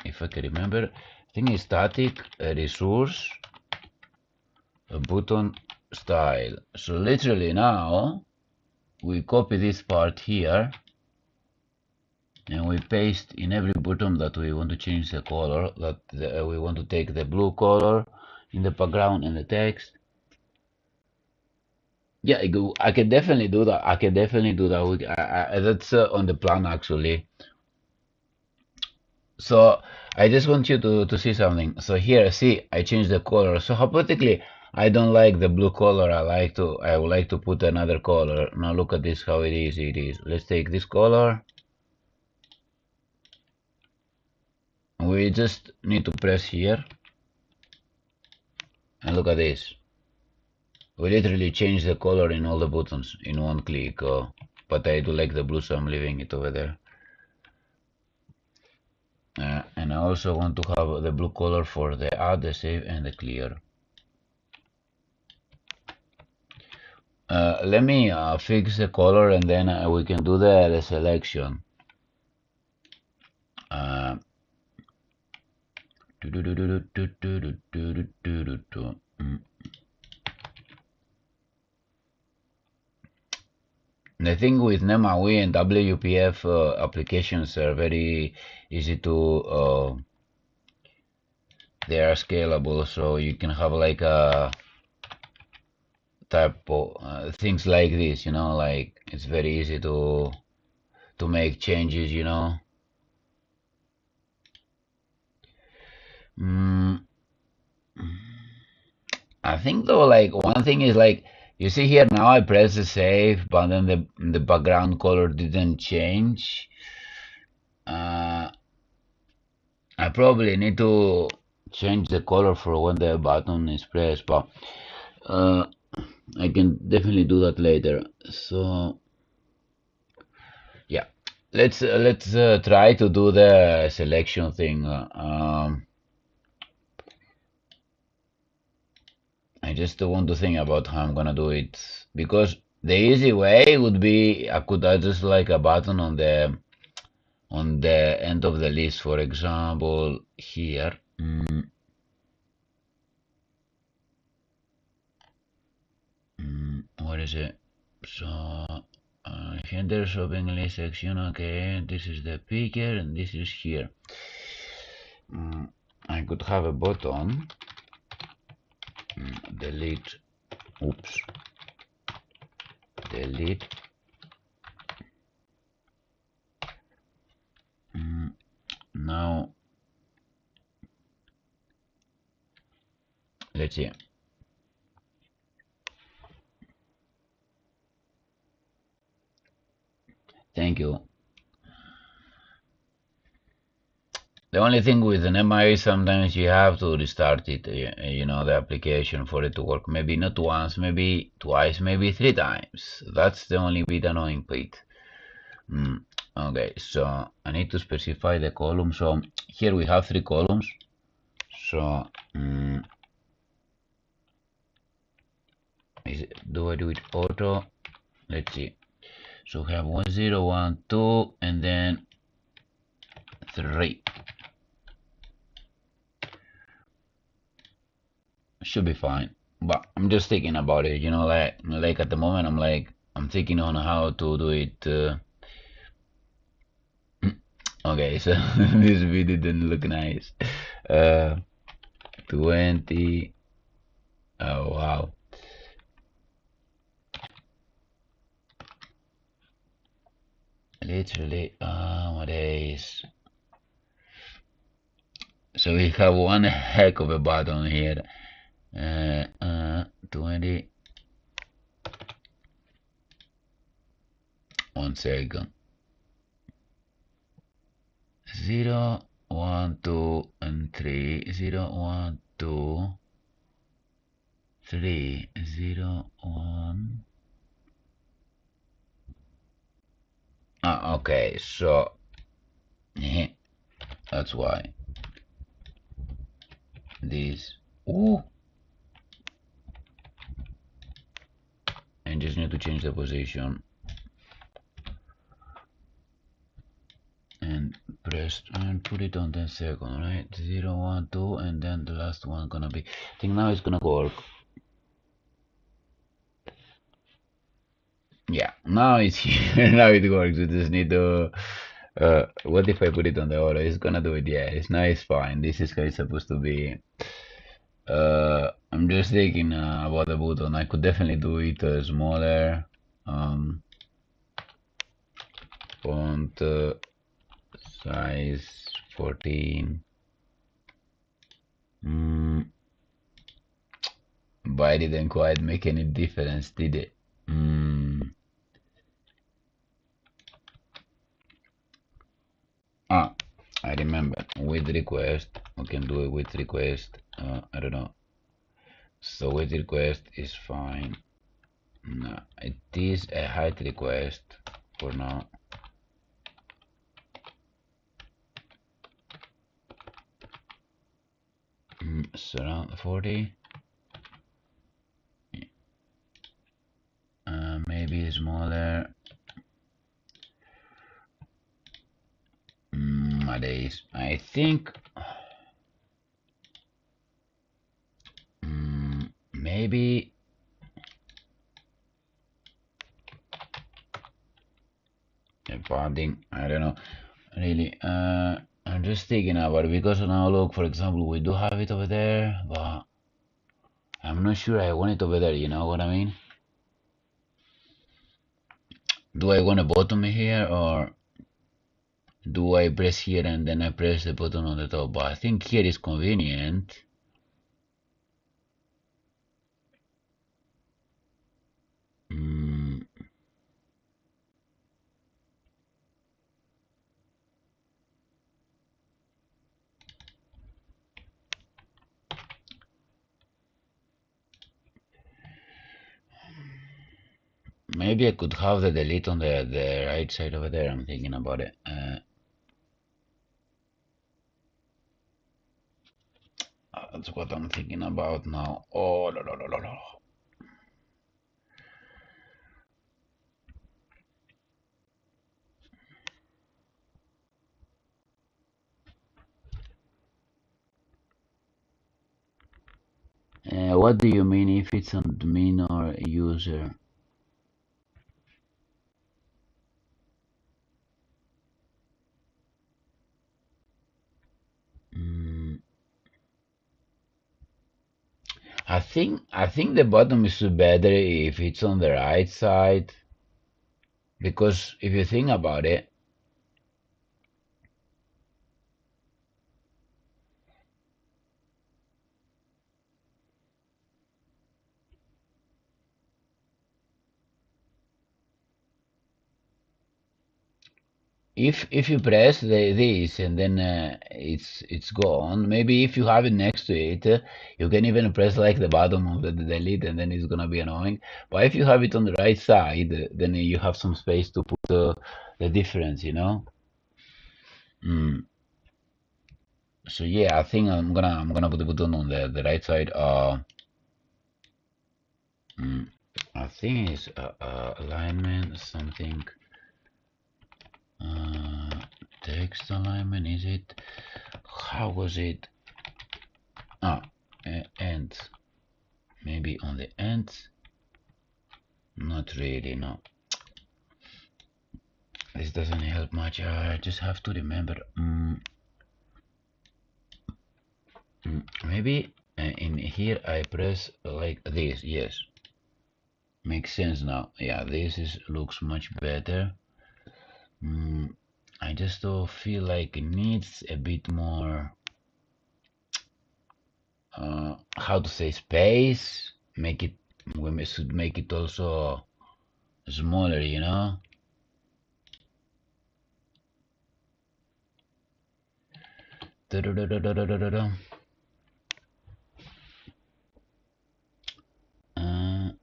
S1: if I can remember, I think it's static resource button style. So literally now we copy this part here and we paste in every button that we want to change the color, that we want to take the blue color in the background and the text. Yeah, I can definitely do that. That's on the plan actually. So I just want you to see something. So here, see, I changed the color. So hypothetically, I don't like the blue color. I would like to put another color. Now look at this, how it is. Let's take this color. We just need to press here. And look at this. We literally change the color in all the buttons in one click. But I do like the blue, so I'm leaving it over there. And I also want to have the blue color for the add, the save, and the clear. Let me fix the color, and then we can do the selection. The thing with NemaWi and WPF applications are very easy to they are scalable, so you can have like a type of things like this, you know, like it's very easy to make changes, you know. I think though, like one thing is like you see here now I press the save, but then the background color didn't change. I probably need to change the color for when the button is pressed, but I can definitely do that later. So yeah, let's try to do the selection thing. I just want to think about how I'm gonna do it, because the easy way would be I could adjust like a button on the end of the list, for example here. what is it? So here there's shopping list section. Okay, this is the picker and this is here. I could have a button delete. Oops, delete. Now let's see. Thank you. The only thing with an MI is sometimes you have to restart it, you know, the application for it to work. Maybe not once, maybe twice, maybe 3 times. That's the only bit annoying bit. Okay, so I need to specify the column. So here we have 3 columns. So do I do it auto? Let's see. So we have 1, 0, 1, 2, and then 3. Should be fine, but I'm just thinking about it, you know, like at the moment I'm thinking on how to do it. Okay, so this video didn't look nice. 20. Oh wow. Literally nowadays. So we have one heck of a button here. 20. 1 second. 0, 1, 2, and 3. 0, 1, 2, 3. 0, 1. Okay, so that's why this. Ooh. And just need to change the position and press and put it on the second, right? 0, 1, 2, and then the last one gonna be. I think now it's gonna work. Yeah, now it's here. Now it works. We just need to. What if I put it on the auto? It's gonna do it. Yeah, it's now it's fine. This is how it's supposed to be. I'm just thinking about the button. I could definitely do it smaller. Font size 14. But it didn't quite make any difference, did it? I remember. With request, we can do it with request. I don't know. So with request is fine. No, it is a height request for now. Surround 40. Maybe smaller. Nowadays, I think maybe padding. I don't know. Really, I'm just thinking about it because now look, for example, we do have it over there, but I'm not sure I want it over there. You know what I mean? Do I want a bottom here or do I press here and then I press the button on the top? But I think here is convenient. Maybe I could have the delete on the right side over there. I'm thinking about it. That's what I'm thinking about now. Oh, no, no, no, no, no. What do you mean if it's admin or user? I think the bottom is better if it's on the right side, because if you think about it, if you press this and then it's gone. Maybe if you have it next to it, you can even press like the bottom of the delete and then it's gonna be annoying. But if you have it on the right side, then you have some space to put the difference, you know. Mm. So yeah, I think I'm gonna put the button on the right side. Mm, I think it's alignment something. Uh, Text alignment, is it? How was it? Ah, ends. Maybe on the ends? Not really, no. This doesn't help much. I just have to remember. Maybe in here I press like this. Yes, makes sense now. Yeah, this is looks much better. I just don't feel like it needs a bit more. How to say, space? Make it. We should make it also smaller, you know. Da-da-da-da-da-da-da-da.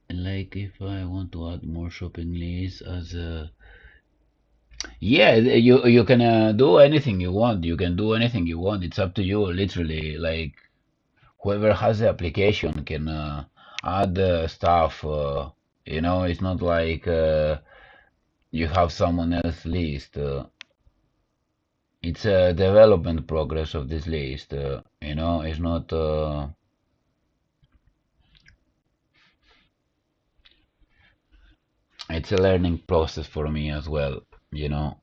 S1: Like if I want to add more shopping lists as a, yeah, you can do anything you want. You can do anything you want. It's up to you, literally. Like whoever has the application can add stuff. You know, it's not like you have someone else list. It's a development progress of this list. You know, it's not. It's a learning process for me as well. You know,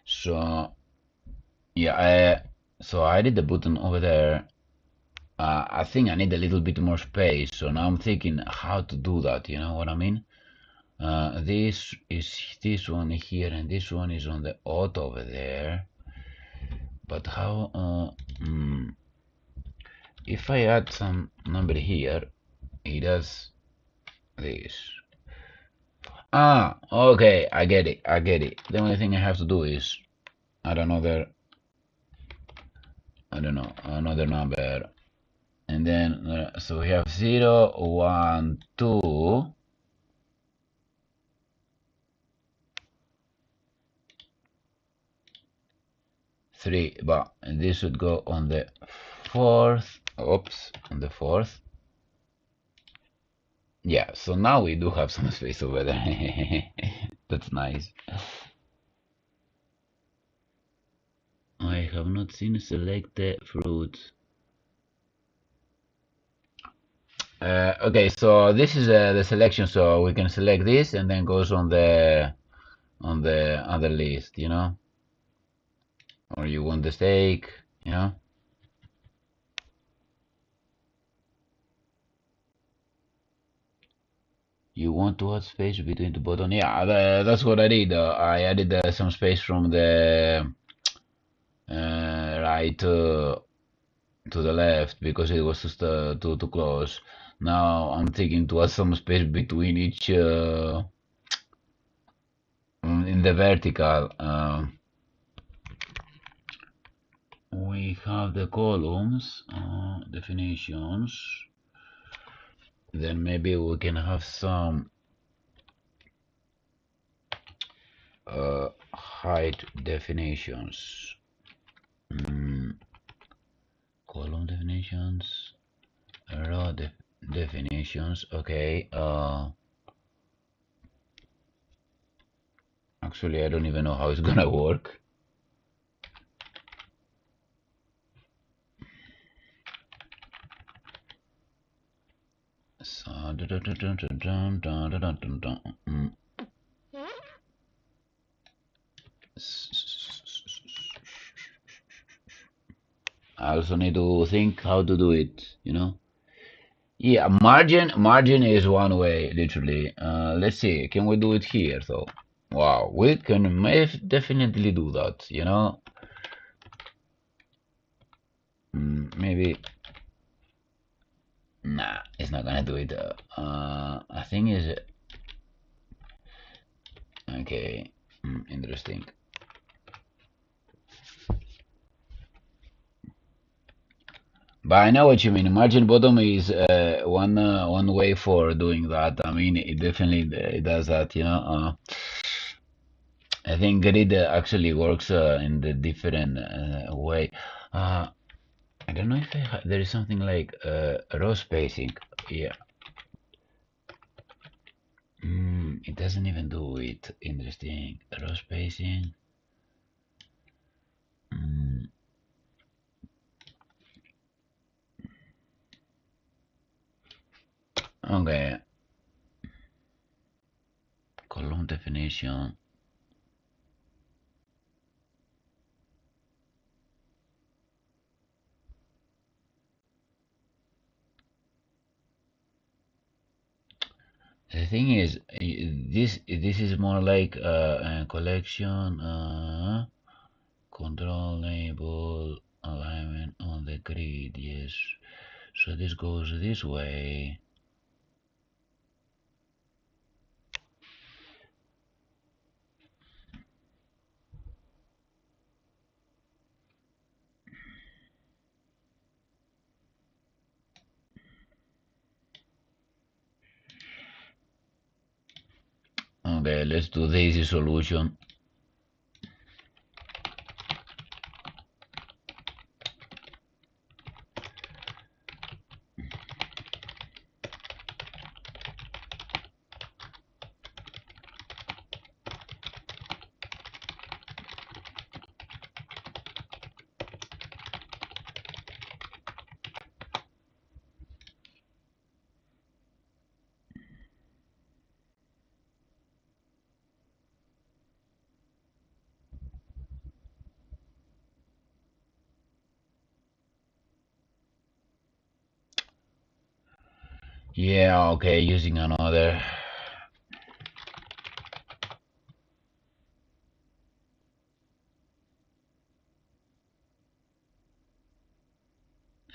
S1: so yeah, I did the button over there. I think I need a little bit more space, so now I'm thinking how to do that. You know what I mean? This is this one here, and this one is on the auto over there. But how? If I add some number here, it does this. Ah, okay, I get it. I get it. The only thing I have to do is add another, I don't know, another number, and then so we have 0, 1, 2. 3, but this would go on the fourth. Oops, on the fourth. Yeah, so now we do have some space over there. That's nice. I have not seen select the fruits. Okay, so this is the selection, so we can select this and then goes on the other list, you know. Or you want the steak, you know. You want to add space between the button? Yeah, that's what I did. I added some space from the right to the left because it was just too close. Now I'm thinking to add some space between each in the vertical. We have the columns definitions. Then maybe we can have some height definitions. Column definitions, row definitions. Okay. Actually, I don't even know how it's gonna work. So, I also need to think how to do it, you know. Yeah, margin is one way, literally. Let's see, can we do it here though? Wow, we can definitely do that, you know? Maybe, nah, it's not gonna do it. I think is okay. Interesting. But I know what you mean. Margin bottom is one way for doing that. I mean, it definitely it does that, you know. I think grid actually works in the different way. Uh, I don't know if there is something like row spacing. Yeah. It doesn't even do it. Interesting. Row spacing. Mm, okay. Column definition. The thing is, this is more like a collection, control label alignment on the grid. Yes. So this goes this way. Okay, let's do the easy solution. Yeah, okay, using another.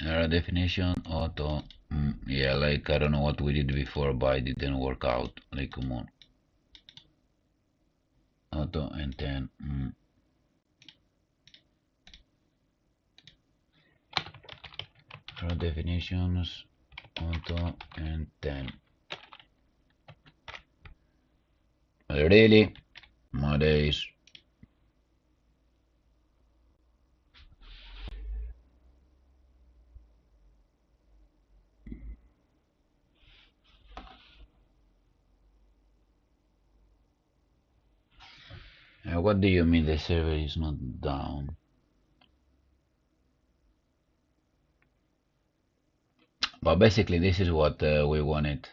S1: Error definition, auto. Yeah, like I don't know what we did before, but it didn't work out. Like, come on. Auto and 10. Error definitions, auto and 10. Really? Nowadays. What do you mean the server is not down? But basically, this is what we wanted.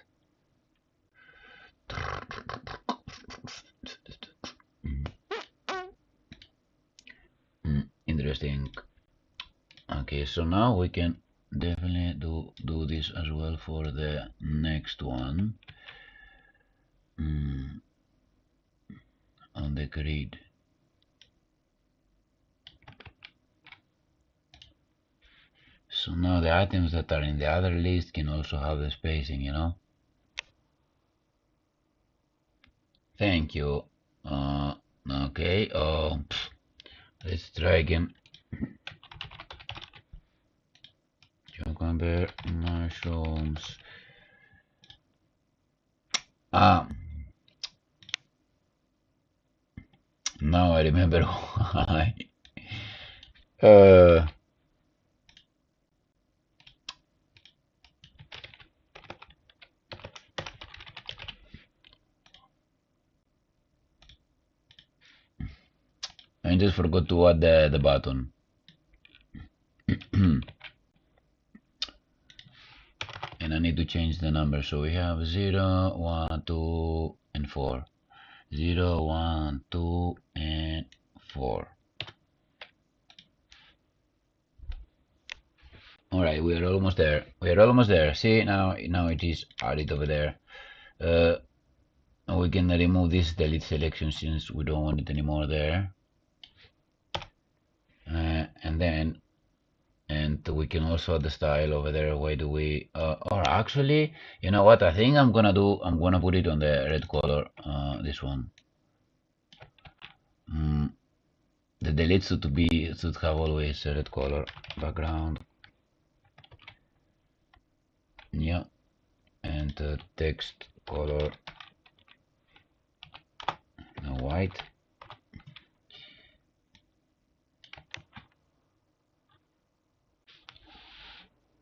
S1: Interesting. Okay, so now we can definitely do this as well for the next one. On the grid. So now the items that are in the other list can also have the spacing, you know? Thank you. Okay, let's try again. Cucumber, mushrooms. Now I remember why. Uh, I just forgot to add the button. And I need to change the number. So we have 0, 1, 2, and 4. 0, 1, 2, and 4. Alright, we are almost there. We are almost there. See, now it is added over there. We can remove this delete selection since we don't want it anymore there. And we can also add the style over there. Why do we or actually, you know what I think I'm gonna do? I'm gonna put it on the red color, this one. The delete should have always a red color background. Yeah, and text color white.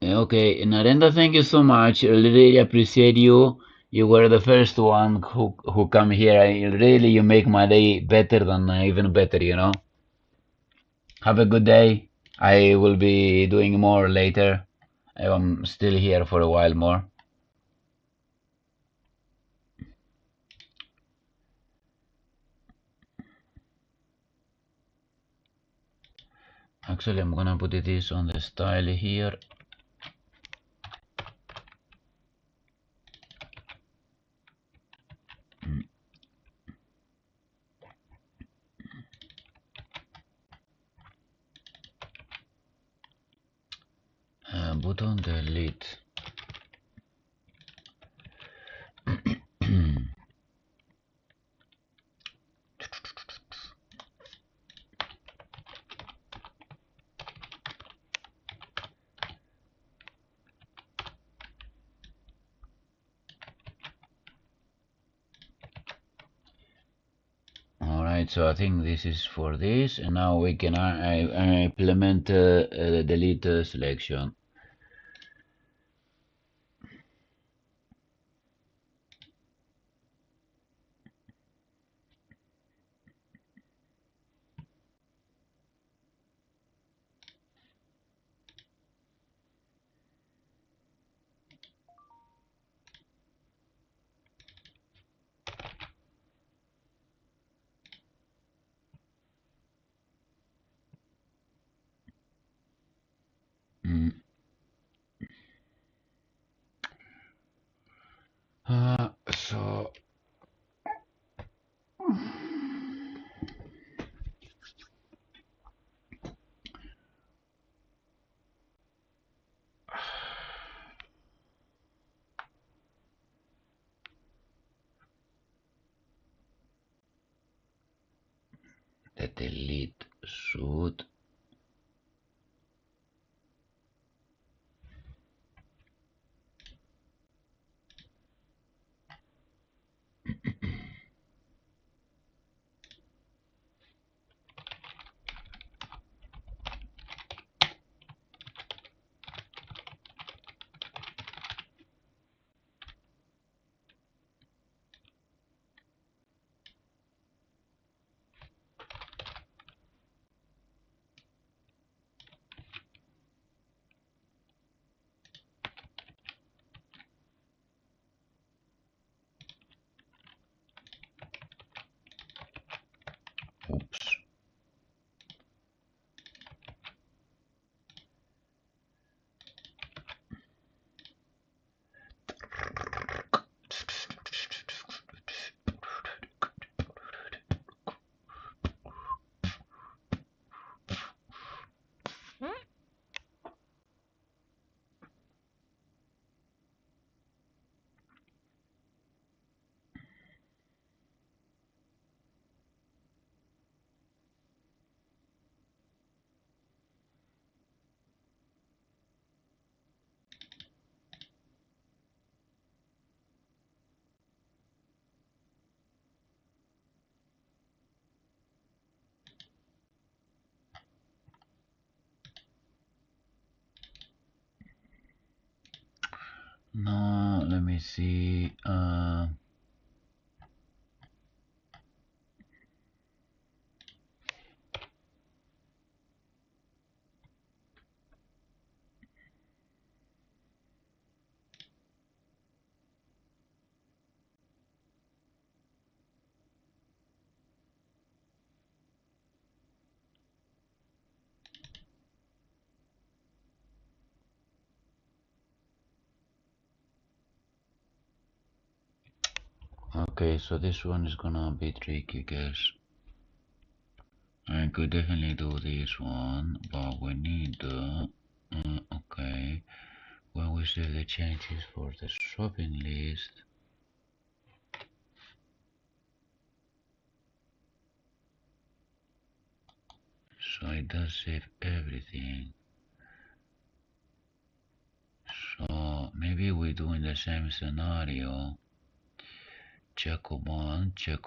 S1: Okay, Narendra, thank you so much. I really appreciate you. You were the first one who come here. Really, you make my day better than even better, you know. Have a good day. I will be doing more later. I'm still here for a while more. Actually, I'm gonna put this on the style here. Button delete. Alright, so I think this is for this, and now we can implement the delete selection. Mm. So the delete should oops. No, let me see. Okay, so this one is gonna be tricky, guys. I could definitely do this one, but we need okay, when we save the changes for the shopping list, so it does save everything. So maybe we do in the same scenario, check command, you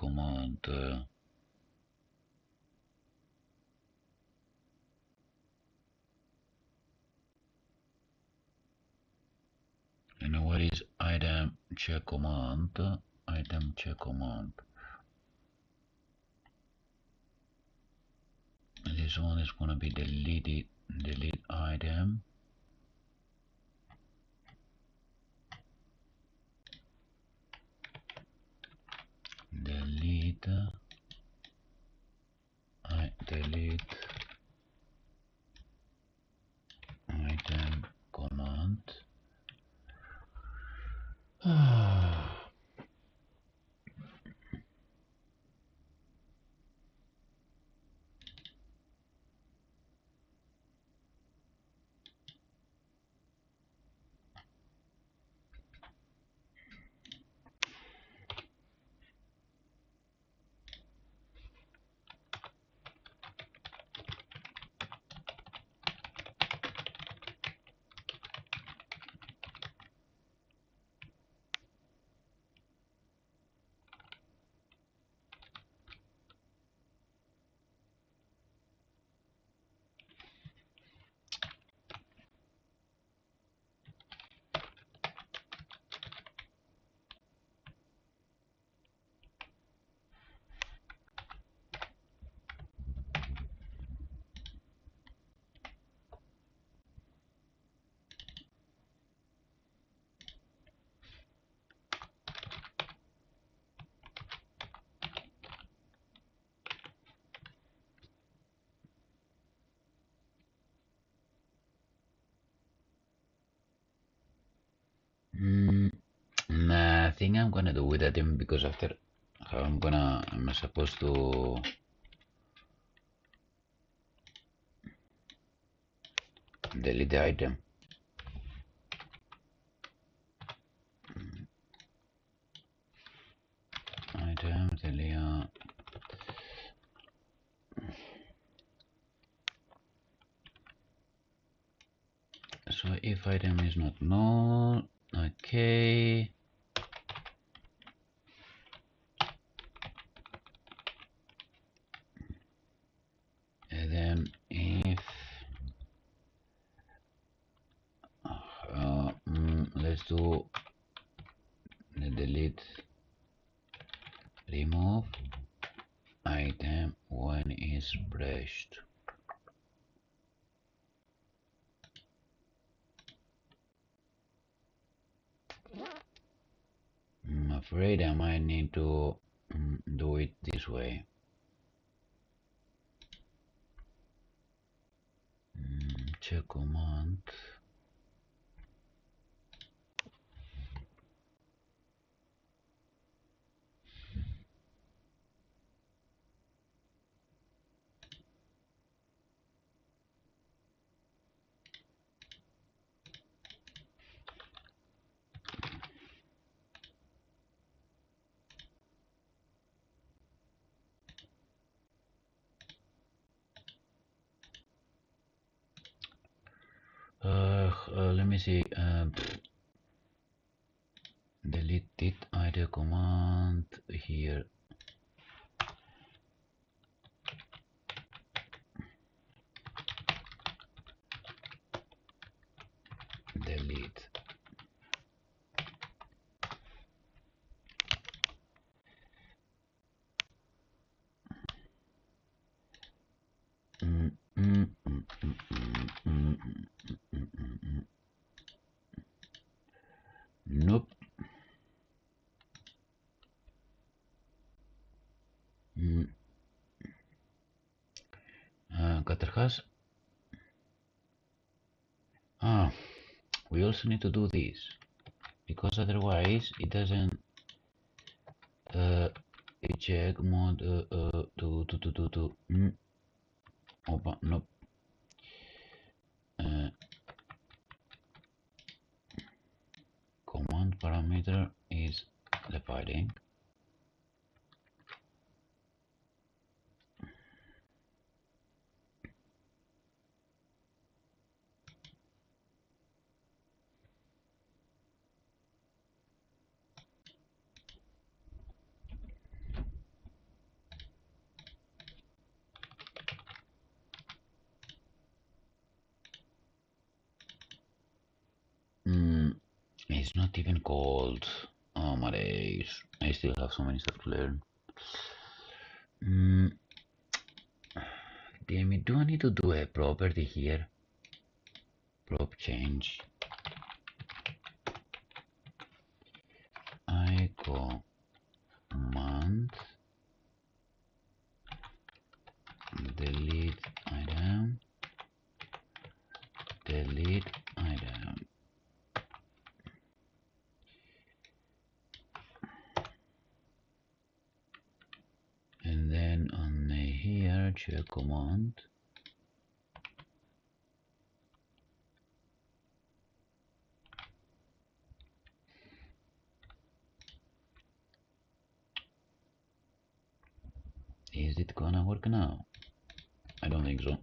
S1: know what is item check command? Item check command. This one is gonna be deleted, delete item. Delete delete item command. Nah, I think I'm gonna do with item because after how I'm supposed to delete the item. Item delete. So if item is not null, okay. And then if let's do the delete remove item when is brushed. I'm afraid I might need to do it this way. Check command. Let me see. Delete it id command here. Delete. Nope. Καταρχάς, we also need to do this because otherwise it doesn't check mod open nope. Command parameter is dividing. It's not even called. Oh my days! I still have so many stuff to learn. Damn it! Do I need to do a property here? Prop change. I command delete item. Delete item. And then on here, check command. Is it gonna work now? I don't think so.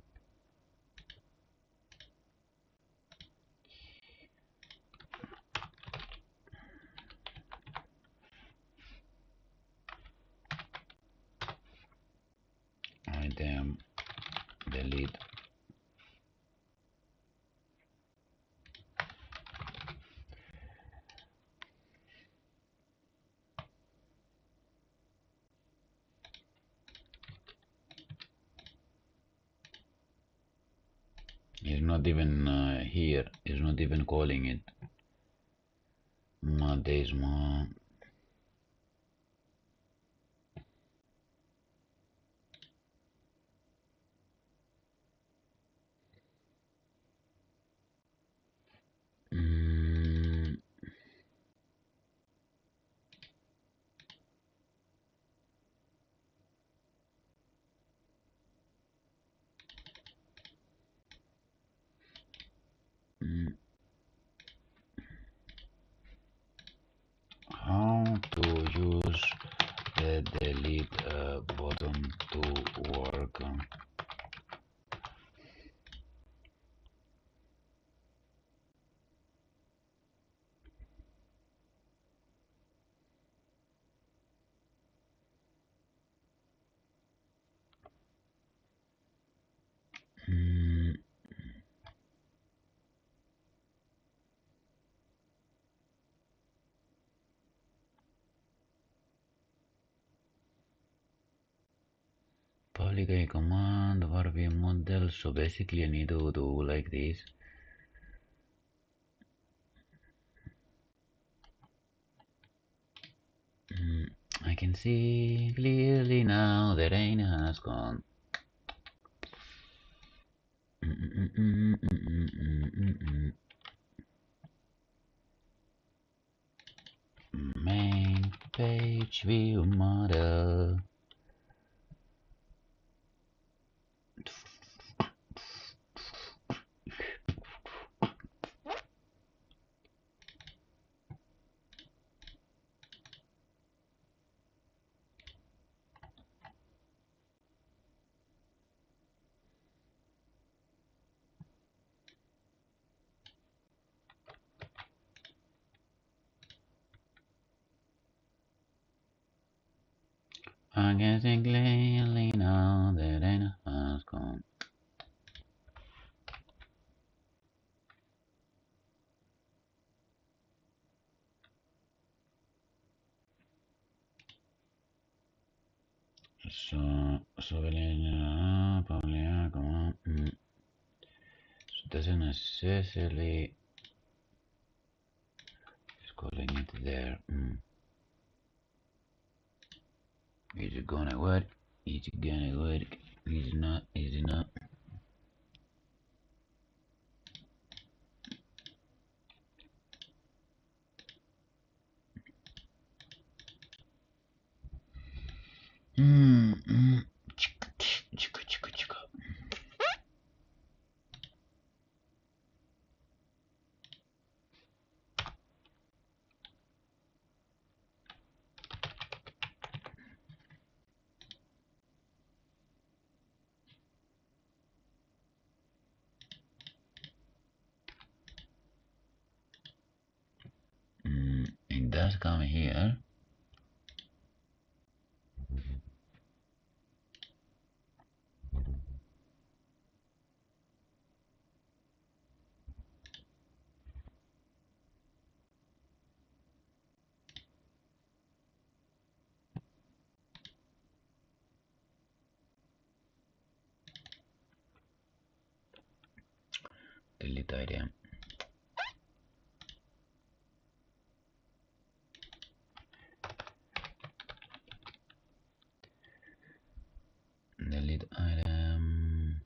S1: Item delete. It's not even here. It's not even calling it. My days, ma. How to use the delete button to work? Public a command Barbie model. So basically, I need to do like this. I can see clearly now the rain has gone. Main page view model. I can see clearly now the rain has gone. So probably command. So doesn't necessarily is calling it there. Is it gonna work? Is it gonna work? Is it not? Is it not? just come here. Delete item. Delete item.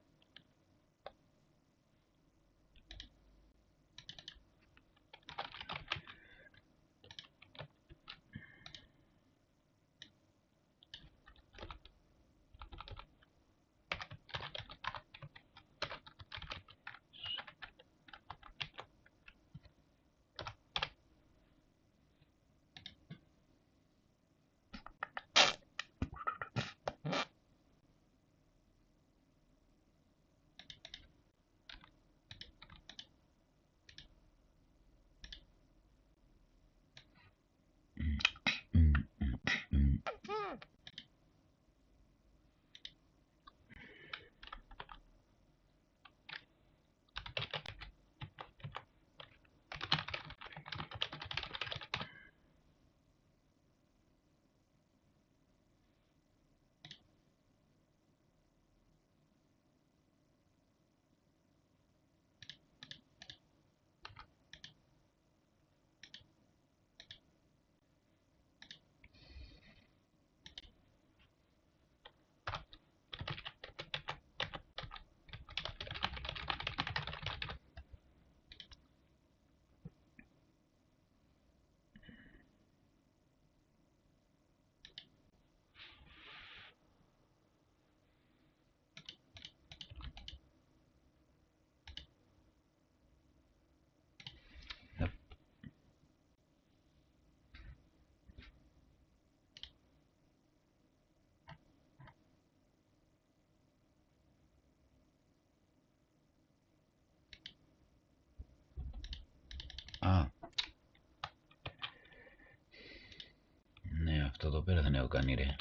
S1: Yep. Ναι, αυτό εδώ πέρα δεν έχω κάνει ρε.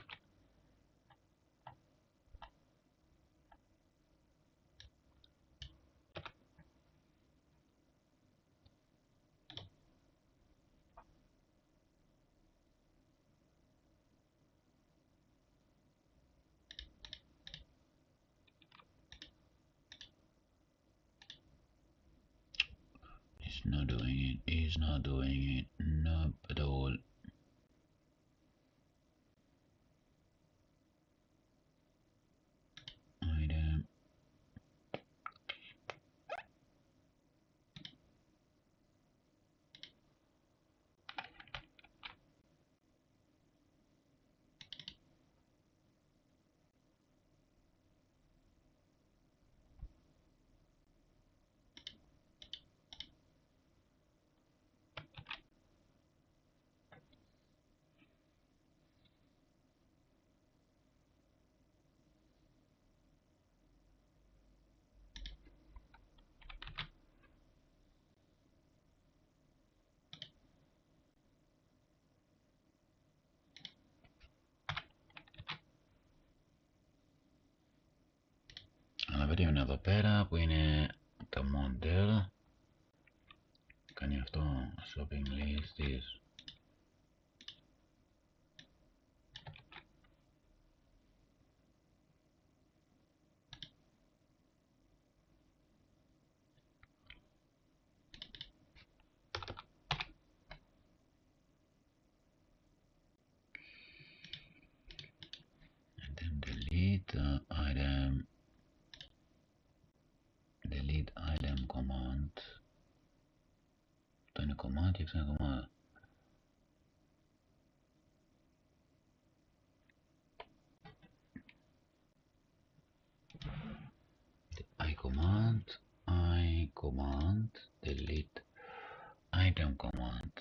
S1: It's not doing it. It's not doing it. Not at all. Item. Αλλά περίμενα εδώ πέρα που είναι το model. Κάνει αυτό. Shopping list is. And then delete item. Delete item command. Αυτό είναι κομμάτι, αυτό είναι κομμάτι. I command, delete item command.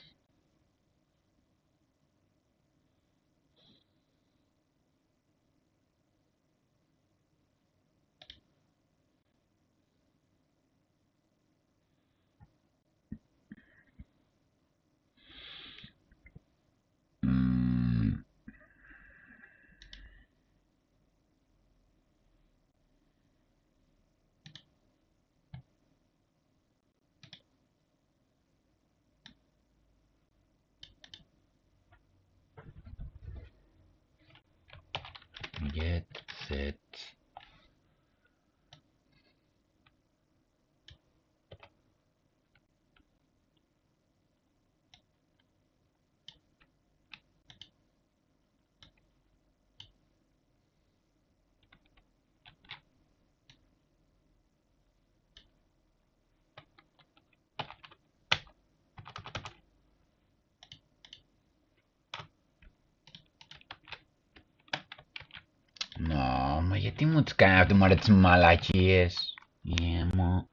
S1: Γιατί μου τις κάνει αυτή μωρέ τις μαλακίες. Γέμο.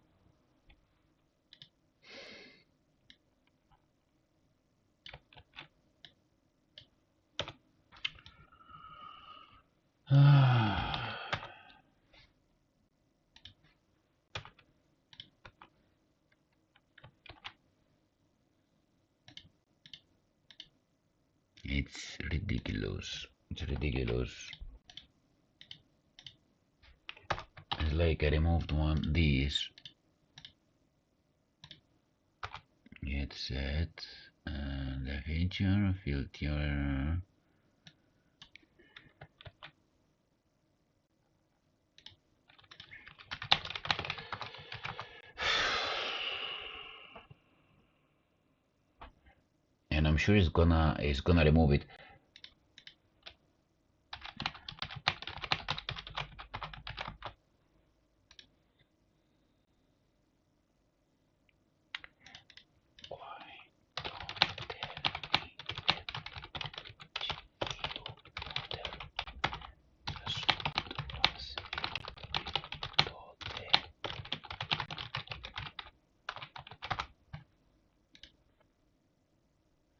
S1: It's ridiculous. It's ridiculous. It's like I removed this. Get set. The feature filter. And I'm sure it's gonna remove it.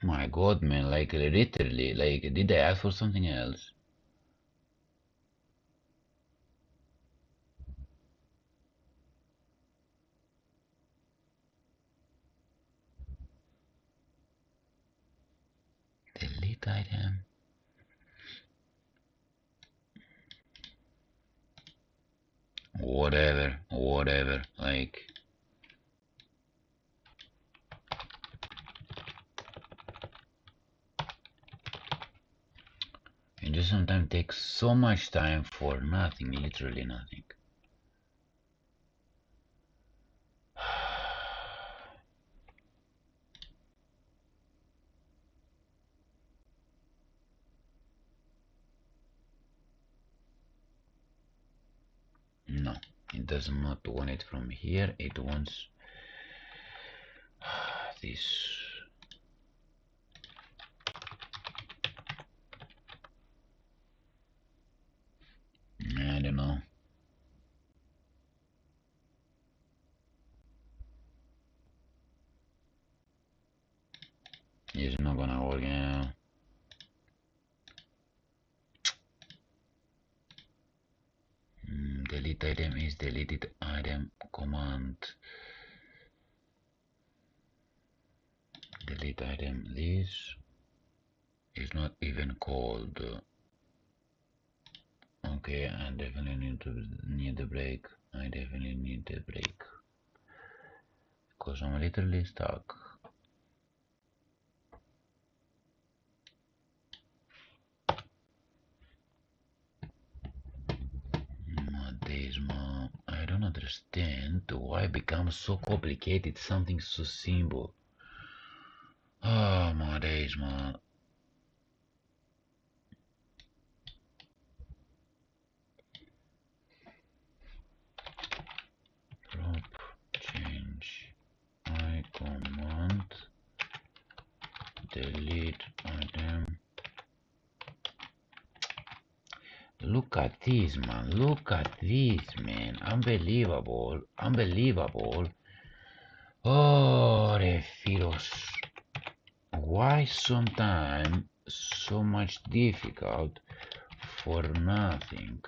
S1: My god, man, like literally, like did I ask for something else? Delete item. Whatever, like. It just sometimes takes so much time for nothing, literally nothing. No, it does not want it from here, it wants this. I don't know. It's not gonna work now. Delete item is deleted item command. Delete item. This is not even called. Okay, I definitely need a break. I definitely need a break because I'm literally stuck. Madesma, I don't understand why it becomes so complicated. Something so simple. Oh, Madesma. Drop change I command delete item. Look at this, man. Look at this, man. Unbelievable. Unbelievable. Oh, Refilos. Why sometimes so much difficult for nothing?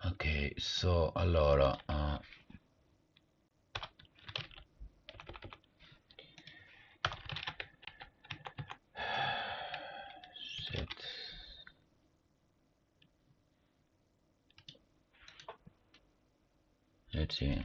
S1: Ok, so allora set let's see.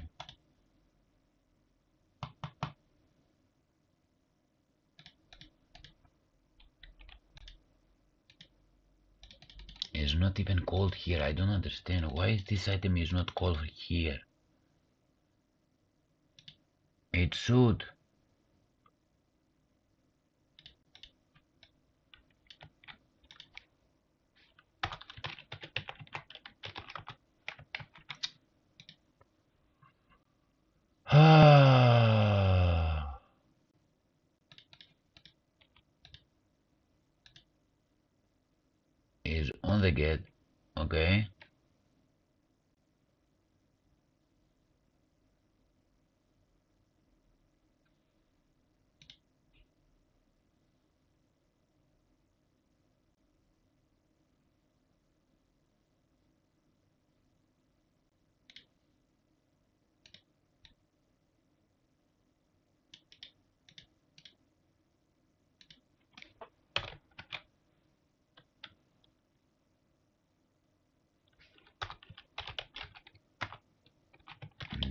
S1: It's not even called here. I don't understand why this item is not called here. It should. Ah. is on the get. Okay.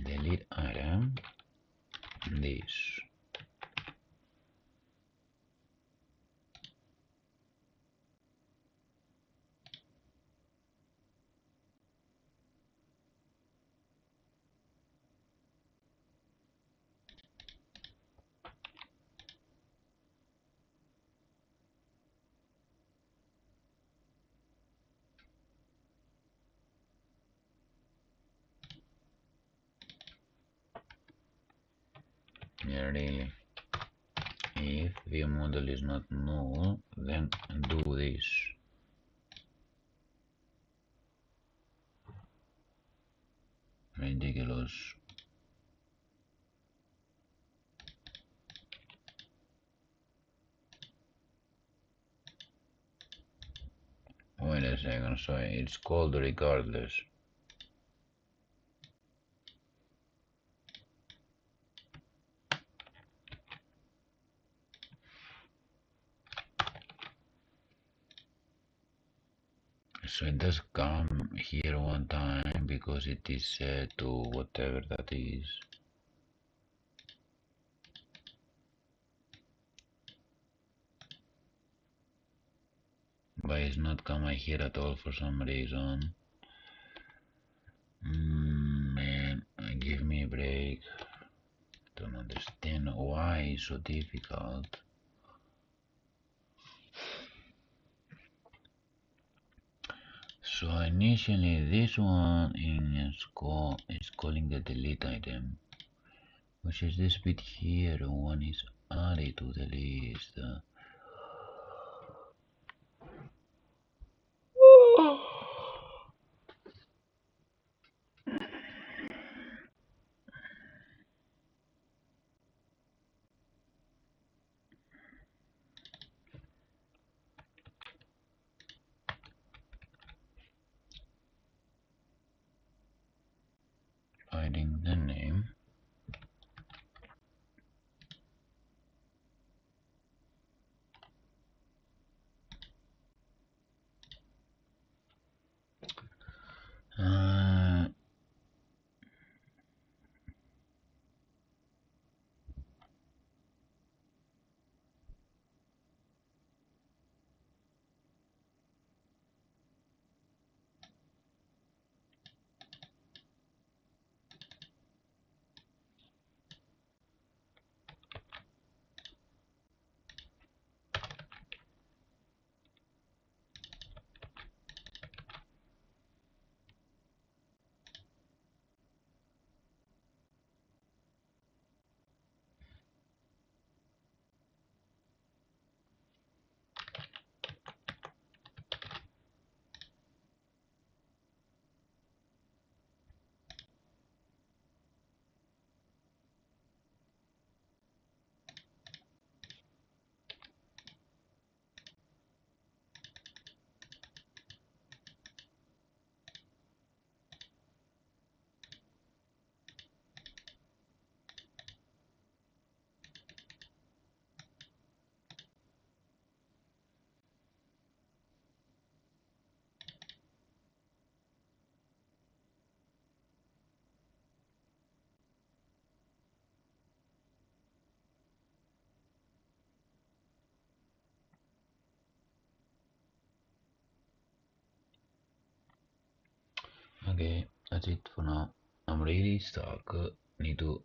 S1: Delete item. This. Really. If view model is not null, then do this. Ridiculous. Wait a second, sorry, it's called regardless. So it does come here one time because it is set to whatever that is. But it's not coming here at all for some reason. Man, give me a break. Don't understand why it's so difficult. So initially this one is calling the delete item, which is this bit here when is added to the list. Finding the name. Okay, that's it for now. I'm really stuck. Need to